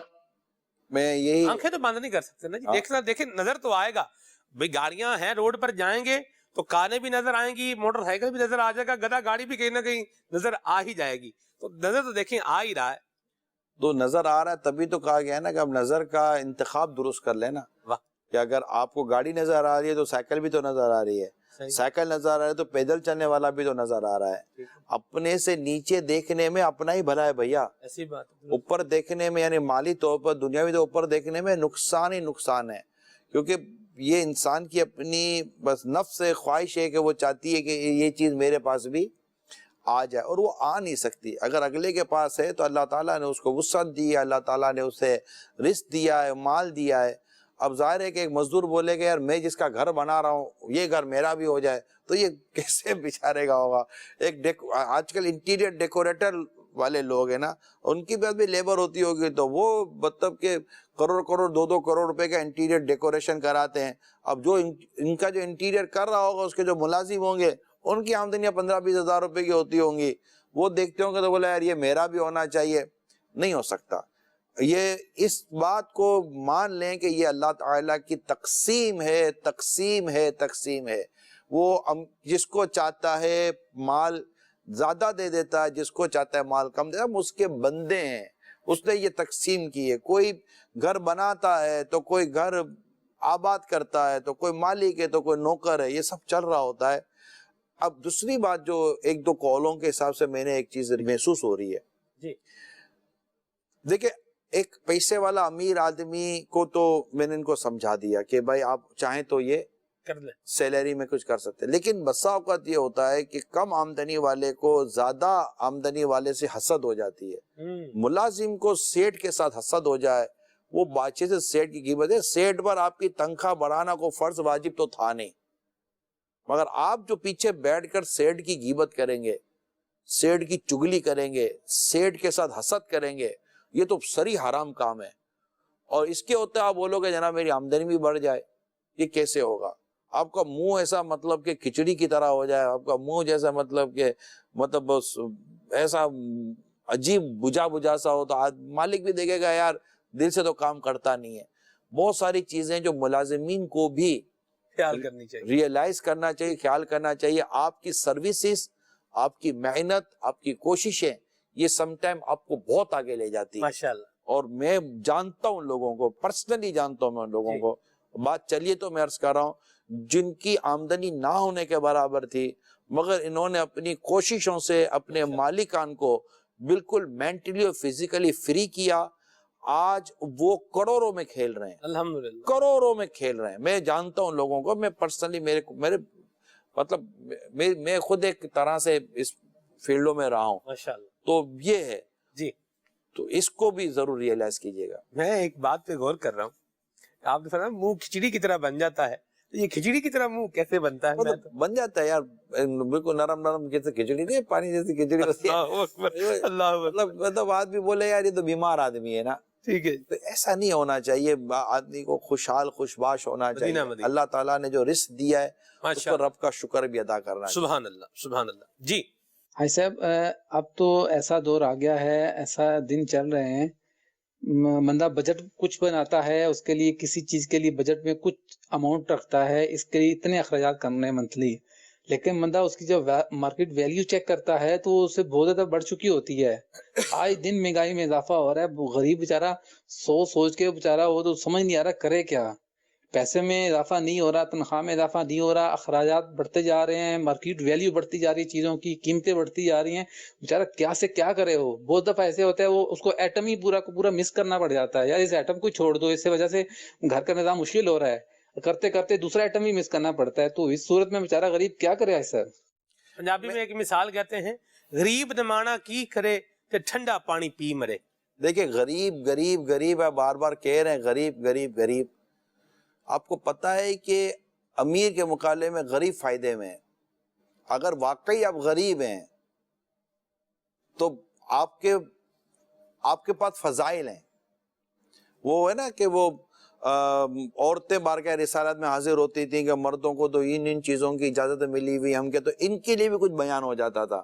میں یہی آنکھیں تو بند نہیں کر سکتے نا جی، دیکھنا دیکھیں، نظر تو آئے گا بھئی، گاڑیاں ہیں روڈ پر جائیں گے تو کاریں بھی نظر آئیں گی، موٹر سائیکل بھی نظر آ جائے گا، گدھا گاڑی بھی کہیں نہ کہیں نظر آ ہی جائے گی، تو نظر تو دیکھیں آ ہی رہا ہے۔ تو نظر آ رہا ہے، تبھی تو کہا گیا ہے نا کہ اب نظر کا انتخاب درست کر لینا، کہ اگر آپ کو گاڑی نظر آ رہی ہے تو سائیکل بھی تو نظر آ رہی ہے، سائیکل نظر آ رہا ہے تو پیدل چلنے والا بھی تو نظر آ رہا ہے۔ اپنے سے نیچے دیکھنے میں اپنا ہی بھلا ہے بھیا، ایسی بات ہے۔ اوپر دیکھنے میں یعنی مالی طور پر دنیاوی طور پر دیکھنے میں نقصان ہی نقصان ہے، کیونکہ یہ انسان کی اپنی بس نفس سے خواہش ہے کہ وہ چاہتی ہے کہ یہ چیز میرے پاس بھی آ جائے، اور وہ آ نہیں سکتی۔ اگر اگلے کے پاس ہے تو اللہ تعالیٰ نے اس کو وسعت دی ہے، اللہ تعالیٰ نے اسے رزق دیا ہے، مال دیا ہے۔ اب ظاہر ہے کہ ایک مزدور بولے کہ یار میں جس کا گھر بنا رہا ہوں یہ گھر میرا بھی ہو جائے، تو یہ کیسے بیچارے گا ہوگا۔ آج کل انٹیریئر ڈیکوریٹر والے لوگ ہیں نا، ان کی بات بھی لیبر ہوتی ہوگی، تو وہ مطلب کہ کروڑ 2 کروڑ روپے کا انٹیریئر ڈیکوریشن کراتے ہیں۔ اب جو ان کا جو انٹیریئر کر رہا ہوگا اس کے جو ملازم ہوں گے ان کی آمدنیاں 15-20 ہزار روپے کی ہوتی ہوں گی، وہ دیکھتے ہوں گے تو بولے یار یہ میرا بھی ہونا چاہیے، نہیں ہو سکتا۔ یہ اس بات کو مان لیں کہ یہ اللہ تعالیٰ کی تقسیم ہے۔ وہ جس کو چاہتا ہے مال زیادہ دے دیتا ہے، جس کو چاہتا ہے مال کم دیتا ہے، ہم اس کے بندے ہیں، اس نے یہ تقسیم کی ہے۔ کوئی گھر بناتا ہے تو کوئی گھر آباد کرتا ہے، تو کوئی مالک ہے تو کوئی نوکر ہے، یہ سب چل رہا ہوتا ہے۔ اب دوسری بات جو 1-2 کالوں کے حساب سے میں نے ایک چیز محسوس ہو رہی ہے جی، دیکھیں، ایک پیسے والا امیر آدمی کو تو میں نے ان کو سمجھا دیا کہ بھائی آپ چاہیں تو یہ کر لیں، سیلری میں کچھ کر سکتے ہیں، لیکن بسا اوقات یہ ہوتا ہے کہ کم آمدنی والے کو زیادہ آمدنی والے سے حسد ہو جاتی ہے۔ ملازم کو سیٹ کے ساتھ حسد ہو جائے، وہ بادشاہ سے سیٹ کی قیمت ہے، سیٹ پر آپ کی تنخواہ بڑھانا کو فرض واجب تو تھا نہیں، مگر آپ جو پیچھے بیٹھ کر سیٹ کی غیبت کریں گے، سیٹ کی چگلی کریں گے، سیٹ کے ساتھ حسد کریں گے، یہ تو سری حرام کام ہے۔ اور اس کے ہوتے آپ بولو کہ جناب میری آمدنی بھی بڑھ جائے، یہ کیسے ہوگا؟ آپ کا منہ ایسا مطلب کہ کھچڑی کی طرح ہو جائے، آپ کا منہ جیسا مطلب کہ ایسا عجیب بجھا سا ہو، تو مالک بھی دیکھے گا یار دل سے تو کام کرتا نہیں ہے۔ بہت ساری چیزیں جو ملازمین کو بھی خیال کرنی چاہیے، ریئلائز کرنا چاہیے، خیال کرنا چاہیے۔ آپ کی سروسز، آپ کی محنت، آپ کی کوششیں، یہ سم ٹائم آپ کو بہت آگے لے جاتی ہے۔ ماشاءاللہ۔ اور میں جانتا ہوں لوگوں کو، پرسنلی جانتا ہوں میں ان لوگوں کو، بات چلیے تو میں عرض کر رہا ہوں، جن کی آمدنی نہ ہونے کے برابر تھی، مگر انہوں نے اپنی کوششوں سے اپنے مالکان کو بالکل مینٹلی اور فزیکلی فری کیا، آج وہ کروڑوں میں کھیل رہے ہیں، الحمدللہ کروڑوں میں کھیل رہے ہیں۔ میں جانتا ہوں لوگوں کو، میں پرسنلی میرے مطلب میں خود ایک طرح سے اس فیلڈوں میں رہا ہوں، ماشاءاللہ۔ تو یہ ہے جی، تو اس کو بھی ضرور ریئلائز کیجئے گا۔ میں ایک بات پہ غور کر رہا ہوں، آپ نے فرمایا منہ کھچڑی کی طرح بن جاتا ہے، یہ کھچڑی کی طرح منہ کیسے بنتا ہے؟ مطلب بن جاتا ہے یار بالکل نرم نرم جیسے کھچڑی نہیں پانی جیسی کھچڑی ہوتی ہے مطلب آدمی بولے یار یہ تو بیمار آدمی ہے نا. ٹھیک ہے. تو ایسا نہیں ہونا چاہیے, آدمی کو خوشحال خوشباش ہونا چاہیے. اللہ تعالیٰ نے جو رزق دیا ہے اس کو رب کا شکر بھی ادا کرنا چاہیے. سبحان اللہ سبحان اللہ. جی ہائی صاحب, اب تو ایسا دور آ گیا ہے, ایسا دن چل رہے ہیں, بندہ بجٹ کچھ بناتا ہے, اس کے لیے کسی چیز کے لیے بجٹ میں کچھ اماؤنٹ رکھتا ہے, اس کے لیے اتنے اخراجات کرنے ہیں منتھلی, لیکن بندہ اس کی جو مارکیٹ ویلیو چیک کرتا ہے تو اس سے بہت زیادہ بڑھ چکی ہوتی ہے. آج دن مہنگائی میں اضافہ ہو رہا ہے, غریب بیچارہ سوچ کے بیچارہ وہ تو سمجھ نہیں آ رہا کرے کیا. پیسے میں اضافہ نہیں ہو رہا, تنخواہ میں اضافہ نہیں ہو رہا, اخراجات بڑھتے جا رہے ہیں, مارکیٹ ویلیو بڑھتی جا رہی ہے, چیزوں کی قیمتیں بڑھتی جا رہی ہیں, بیچارہ کیا سے کیا کرے. ہو بہت دفعہ ایسے ہوتا ہے وہ اس کو ایٹم ہی پورا کو پورا مس کرنا پڑ جاتا ہے, یار اس ایٹم کو چھوڑ دو, اس سے وجہ سے گھر کا نظام مشکل ہو رہا ہے, کرتے کرتے دوسرا ایٹم ہی مس کرنا پڑتا ہے. تو اس صورت میں بیچارہ غریب کیا کرے ایسا؟ پنجابی میں ایک مثال کہتے ہیں, غریب نمانا کی کرے کہ ٹھنڈا پانی پی مرے. دیکھیں غریب غریب غریب ہے, بار بار کہہ رہے ہیں غریب غریب غریب. آپ کو پتہ ہے کہ امیر کے مقابلے میں غریب فائدے میں ہے. اگر واقعی آپ غریب ہیں تو آپ کے پاس فضائل ہیں. وہ ہے نا کہ وہ عورتیں بارگاہ رسالت میں حاضر ہوتی تھیں کہ مردوں کو تو ان چیزوں کی اجازت ملی ہوئی, ہم کے تو ان کے لیے بھی کچھ بیان ہو جاتا تھا.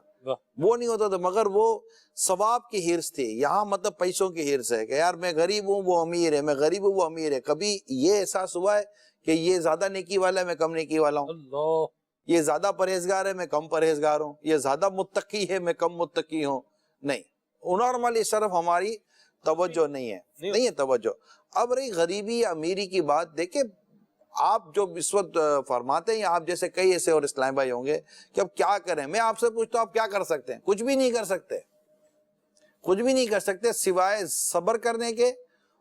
وہ نہیں ہوتا تھا, مگر وہ ثواب کی ہرس تھی. یہاں مطلب پیسوں کی ہرس ہے کہ یار میں غریب ہوں وہ امیر ہے, میں غریب ہوں وہ امیر ہے. کبھی یہ احساس ہوا ہے کہ یہ زیادہ نیکی والا ہے میں کم نیکی والا ہوں, یہ زیادہ پرہیزگار ہے میں کم پرہیزگار ہوں, یہ زیادہ متقی ہے میں کم متقی ہوں؟ نہیں, نارملی صرف ہماری توجہ نہیں ہے توجہ. اب رہی غریبی امیری کی بات, دیکھیں آپ جو اس وقت فرماتے ہیں, آپ جیسے کئی ایسے اور اسلام بھائی ہوں گے کہ اب کیا کریں. میں آپ سے پوچھتا ہوں آپ کیا کر سکتے ہیں؟ کچھ بھی نہیں کر سکتے, کچھ بھی نہیں کر سکتے سوائے صبر کرنے کے.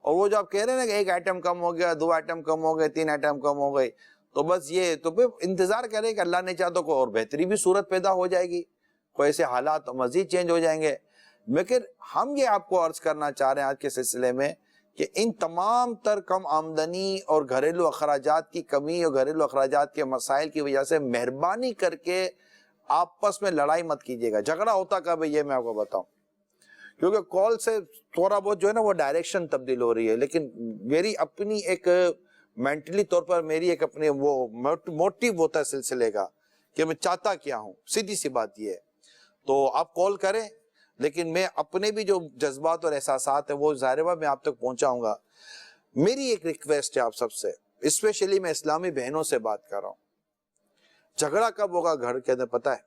اور وہ جو آپ کہہ رہے ہیں نا کہ ایک آئٹم کم ہو گیا, 2 آئٹم کم ہو گئے, 3 آئٹم کم ہو گئی, تو بس یہ تو پھر انتظار کریں کہ اللہ نے چاہا تو کوئی اور بہتری بھی صورت پیدا ہو جائے گی, کوئی ایسے حالات مزید چینج ہو جائیں گے. لیکن ہم یہ آپ کو عرض کرنا چاہ رہے ہیں آج کے سلسلے میں کہ ان تمام تر کم آمدنی اور گھریلو اخراجات کی کمی اور گھریلو اخراجات کے مسائل کی وجہ سے مہربانی کر کے آپس میں لڑائی مت کیجیے گا. جھگڑا ہوتا کب ہے یہ میں آپ کو بتاؤں, کیونکہ کال سے تھوڑا بہت جو ہے نا وہ ڈائریکشن تبدیل ہو رہی ہے. لیکن میری اپنی ایک مینٹلی طور پر میری ایک اپنی وہ موٹیو ہوتا ہے سلسلے کا کہ میں چاہتا کیا ہوں, سیدھی سی بات یہ ہے. تو آپ کال کریں, لیکن میں اپنے بھی جو جذبات اور احساسات ہیں وہ ظاہر ہے میں آپ تک پہنچاؤں گا. میری ایک ریکویسٹ ہے آپ سب سے, اسپیشلی میں اسلامی بہنوں سے بات کر رہا ہوں. جھگڑا کب ہوگا گھر کے اندر پتہ ہے؟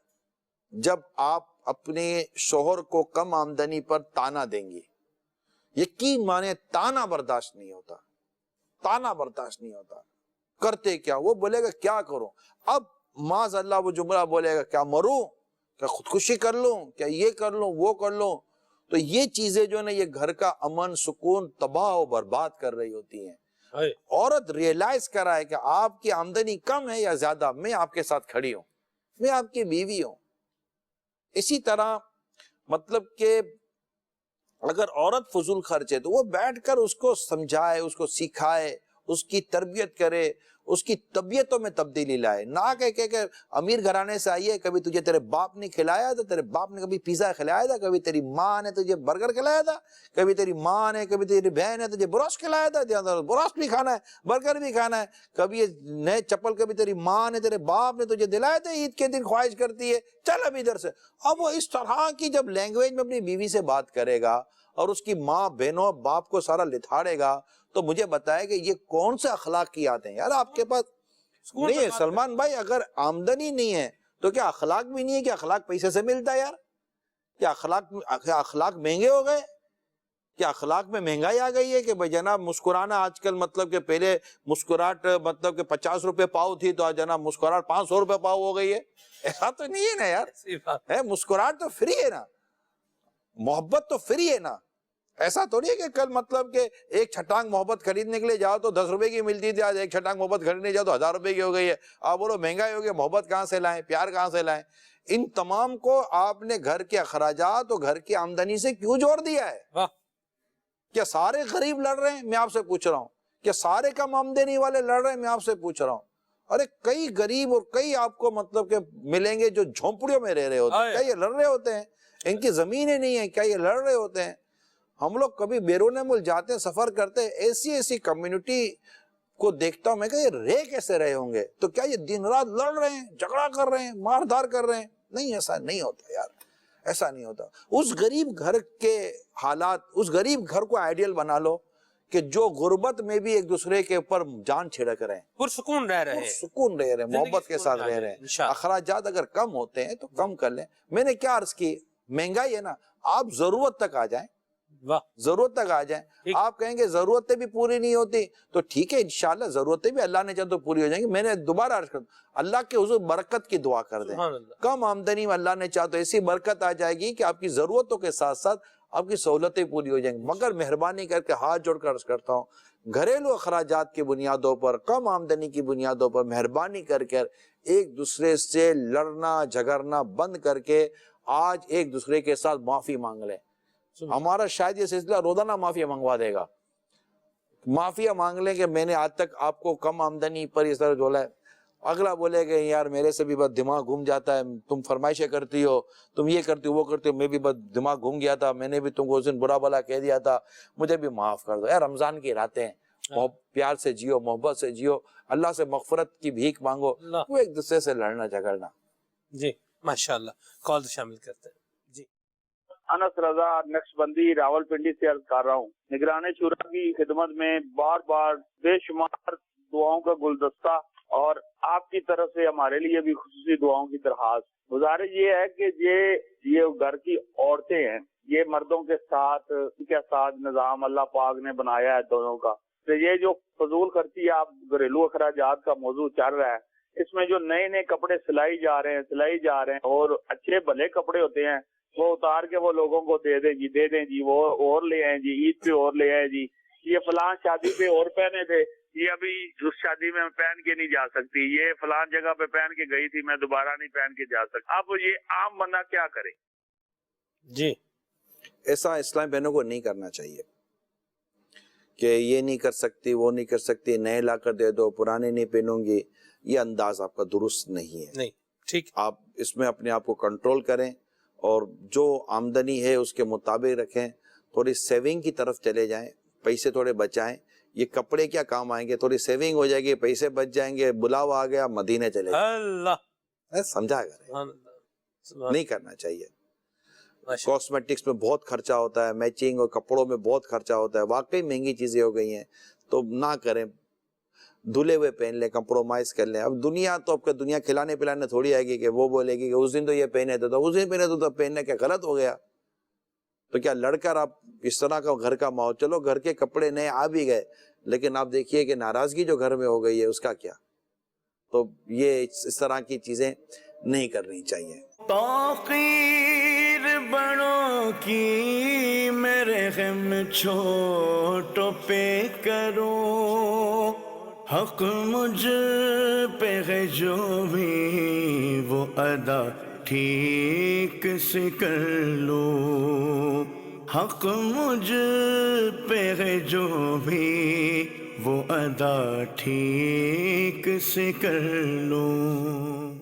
جب آپ اپنے شوہر کو کم آمدنی پر تانا دیں گی. یقین مانے تانا برداشت نہیں ہوتا, تانا برداشت نہیں ہوتا. کرتے کیا, وہ بولے گا کیا کروں, اب معاذ اللہ وہ جملہ بولے گا کیا مروں, کیا خودکشی کر لوں, کیا یہ کر لوں وہ کر لوں. تو یہ چیزیں جو نا یہ گھر کا امن سکون تباہ و برباد کر رہی ہوتی ہیں. عورت ریئلائز کرا ہے کہ آپ کی آمدنی کم ہے یا زیادہ, میں آپ کے ساتھ کھڑی ہوں, میں آپ کی بیوی ہوں. اسی طرح مطلب کہ اگر عورت فضول خرچ ہے تو وہ بیٹھ کر اس کو سمجھائے, اس کو سکھائے, اس کی تربیت کرے, اس کی طبیعتوں میں تبدیلی لائے. نہ کہ امیر گھرانے سے آئیے, کبھی تجھے تیرے باپ نے کھلایا تھا, تیرے باپ نے کبھی پیزا کھلایا تھا, کبھی تیری ماں نے تجھے برگر کھلایا تھا, کبھی تیری ماں نے کبھی تیری بہن نے تجھے بروس کھلایا تھا, بروس بھی کھانا ہے برگر بھی کھانا ہے, کبھی یہ نئے چپل کبھی تیری ماں نے تیرے باپ نے تجھے دلائے تھے, عید کے دن خواہش کرتی ہے چل اب ادھر سے. اب وہ اس طرح کی جب لینگویج میں اپنی بیوی سے بات کرے گا اور اس کی ماں بہنوں باپ کو سارا لتھاڑے گا, تو مجھے بتائے کہ یہ کون سے اخلاق کی آتے ہیں یار آپ کے پاس. نہیں سلمان بھائی, اگر آمدنی نہیں ہے تو کیا اخلاق بھی نہیں ہے؟ کہ اخلاق پیسے سے ملتا ہے یار؟ کیا اخلاق مہنگے ہو گئے؟ کیا اخلاق میں مہنگائی آ گئی ہے کہ بھائی جناب مسکرانا آج کل مطلب کہ پہلے مسکراہٹ مطلب کہ 50 روپے پاؤ تھی تو آج جناب مسکراہٹ 500 روپے پاؤ ہو گئی ہے؟ ایسا تو نہیں ہے نا یار, مسکراہٹ تو فری ہے نا, محبت تو فری ہے نا. ایسا تھوڑی ہے کہ کل مطلب کہ ایک چھٹانگ محبت خریدنے کے لیے جاؤ تو 10 روپے کی ملتی تھی, آج ایک چھٹانگ محبت خریدنے جاؤ تو 1000 روپے کی ہو گئی ہے. آپ بولو مہنگائی ہو گئی, محبت کہاں سے لائیں, پیار کہاں سے لائیں؟ ان تمام کو آپ نے گھر کے اخراجات اور گھر کی آمدنی سے کیوں جوڑ دیا ہے؟ کیا سارے غریب لڑ رہے ہیں؟ میں آپ سے پوچھ رہا ہوں. کیا سارے کم آمدنی والے لڑ رہے ہیں؟ میں آپ سے پوچھ رہا ہوں. ارے کئی غریب اور کئی آپ کو مطلب کہ ملیں گے جو جھونپڑیوں میں رہ رہے ہوتے ہیں. کیا یہ لڑ رہے ہوتے ہیں؟ ان کی زمینیں نہیں ہیں, کیا یہ لڑ رہے ہوتے ہیں؟ ہم لوگ کبھی بیرون ملک جاتے ہیں, سفر کرتے ہیں, ایسی کمیونٹی کو دیکھتا ہوں میں کہ یہ رہ کیسے رہے ہوں گے. تو کیا یہ دن رات لڑ رہے ہیں, جھگڑا کر رہے ہیں, مار دھار کر رہے ہیں؟ نہیں, ایسا نہیں ہوتا یار, ایسا نہیں ہوتا. اس غریب گھر کے حالات, اس غریب گھر کو آئیڈیل بنا لو کہ جو غربت میں بھی ایک دوسرے کے اوپر جان چھڑک رہے ہیں, پرسکون رہ رہے ہیں, سکون رہ رہے ہیں, محبت کے ساتھ رہ رہے ہیں. اخراجات اگر کم ہوتے ہیں تو کم کر لیں. میں نے کیا عرض کی, مہنگائی ہے نا, آپ ضرورت تک آ جائیں, ضرورت تک آ جائیں. آپ کہیں گے ضرورتیں بھی پوری نہیں ہوتی, تو ٹھیک ہے انشاءاللہ ضرورتیں بھی اللہ نے چاہا تو پوری ہو جائیں گی. میں نے دوبارہ عرض کر دوں, اللہ کے حضور برکت کی دعا کر دیں. کم آمدنی میں اللہ نے چاہا تو ایسی برکت آ جائے گی کہ آپ کی ضرورتوں کے ساتھ ساتھ آپ کی سہولتیں پوری ہو جائیں گی. مگر مہربانی کر کے ہاتھ جوڑ کر عرض کرتا ہوں, گھریلو اخراجات کی بنیادوں پر, کم آمدنی کی بنیادوں پر مہربانی کر کے ایک دوسرے سے لڑنا جھگڑنا بند کر کے آج ایک دوسرے کے ساتھ معافی مانگ لیں. ہمارا شاید یہ سلسلہ روزانہ معافی منگوا دے گا. معافیا مانگ لیں کہ میں نے آج تک آپ کو کم آمدنی پر اس طرح جھولا ہے. اگلا بولے کہ یار میرے سے بھی بس دماغ گھوم جاتا ہے, تم فرمائشیں کرتی ہو, تم یہ کرتی ہو وہ کرتی ہو, میں بھی بس دماغ گھوم گیا تھا, میں نے بھی تم کو اس دن برا بلا کہہ دیا تھا, مجھے بھی معاف کر دو. یار رمضان کی راتیں ہیں, پیار سے جیو, محبت سے جیو, اللہ سے مغفرت کی بھیک مانگو, وہ ایک دوسرے سے لڑنا جھگڑنا. جی ماشاءاللہ, کال شامل کرتے ہیں. جی انس رضا نقشبندی راول پنڈی سے عرض کر رہا ہوں. نگران شورا کی خدمت میں بار بار بے شمار دعاؤں کا گلدستہ اور آپ کی طرف سے ہمارے لیے بھی خصوصی دعاؤں کی درخواست. گزارش یہ ہے کہ یہ گھر کی عورتیں ہیں, یہ مردوں کے ساتھ نظام اللہ پاک نے بنایا ہے دونوں کا. تو یہ جو فضول خرچی آپ گھریلو اخراجات کا موضوع چل رہا ہے, اس میں جو نئے کپڑے سلائی جا رہے ہیں اور اچھے بھلے کپڑے ہوتے ہیں وہ اتار کے وہ لوگوں کو دے دیں جی, وہ اور لے آئیں جی, عید پہ اور لے آئیں جی, یہ فلاں شادی پہ اور پہنے تھے, یہ ابھی اس شادی میں پہن کے نہیں جا سکتی, یہ فلاں جگہ پہ پہن کے گئی تھی, میں دوبارہ نہیں پہن کے جا سکتا. اب یہ عام بندہ کیا کرے؟ جی ایسا اسلام بہنوں کو نہیں کرنا چاہیے کہ یہ نہیں کر سکتی, وہ نہیں کر سکتی, نئے لا کر دے دو, پرانے نہیں پہنوں گی. یہ انداز آپ کا درست نہیں ہے. نہیں ٹھیک, آپ اس میں اپنے آپ کو کنٹرول کریں اور جو آمدنی ہے اس کے مطابق رکھیں. تھوڑی سیونگ کی طرف چلے جائیں, پیسے تھوڑے بچائیں. یہ کپڑے کیا کام آئیں گے, تھوڑی سیونگ ہو جائے گی, پیسے بچ جائیں گے, بلاوا آ گیا مدینے چلے جائیں. اللہ سمجھا کریں, نہیں کرنا چاہیے. کاسمیٹکس میں بہت خرچہ ہوتا ہے, میچنگ اور کپڑوں میں بہت خرچہ ہوتا ہے, واقعی مہنگی چیزیں ہو گئی ہیں, تو نہ کریں. دھلے ہوئے پہن لیں, کمپرومائز کر لیں. اب دنیا تو اب دنیا کھلانے پلانے تھوڑی آئے گی کہ وہ بولے گی کہ اس دن تو یہ پہنے تھے, تو اس دن پہنے تو پہننے کیا غلط ہو گیا. تو کیا لڑ کر آپ اس طرح کا گھر کا ماحول, چلو گھر کے کپڑے نئے آ بھی گئے, لیکن آپ دیکھیے کہ ناراضگی جو گھر میں ہو گئی ہے اس کا کیا. تو یہ اس طرح کی چیزیں نہیں کرنی چاہیے. توقیر بڑوں کی میرے غم چھوٹوں پہ کروں, حق مجھ پہ ہے جو بھی وہ ادا ٹھیک سے کر لوں. حق مجھ پہ ہے جو بھی وہ ادا ٹھیک سے کر لوں.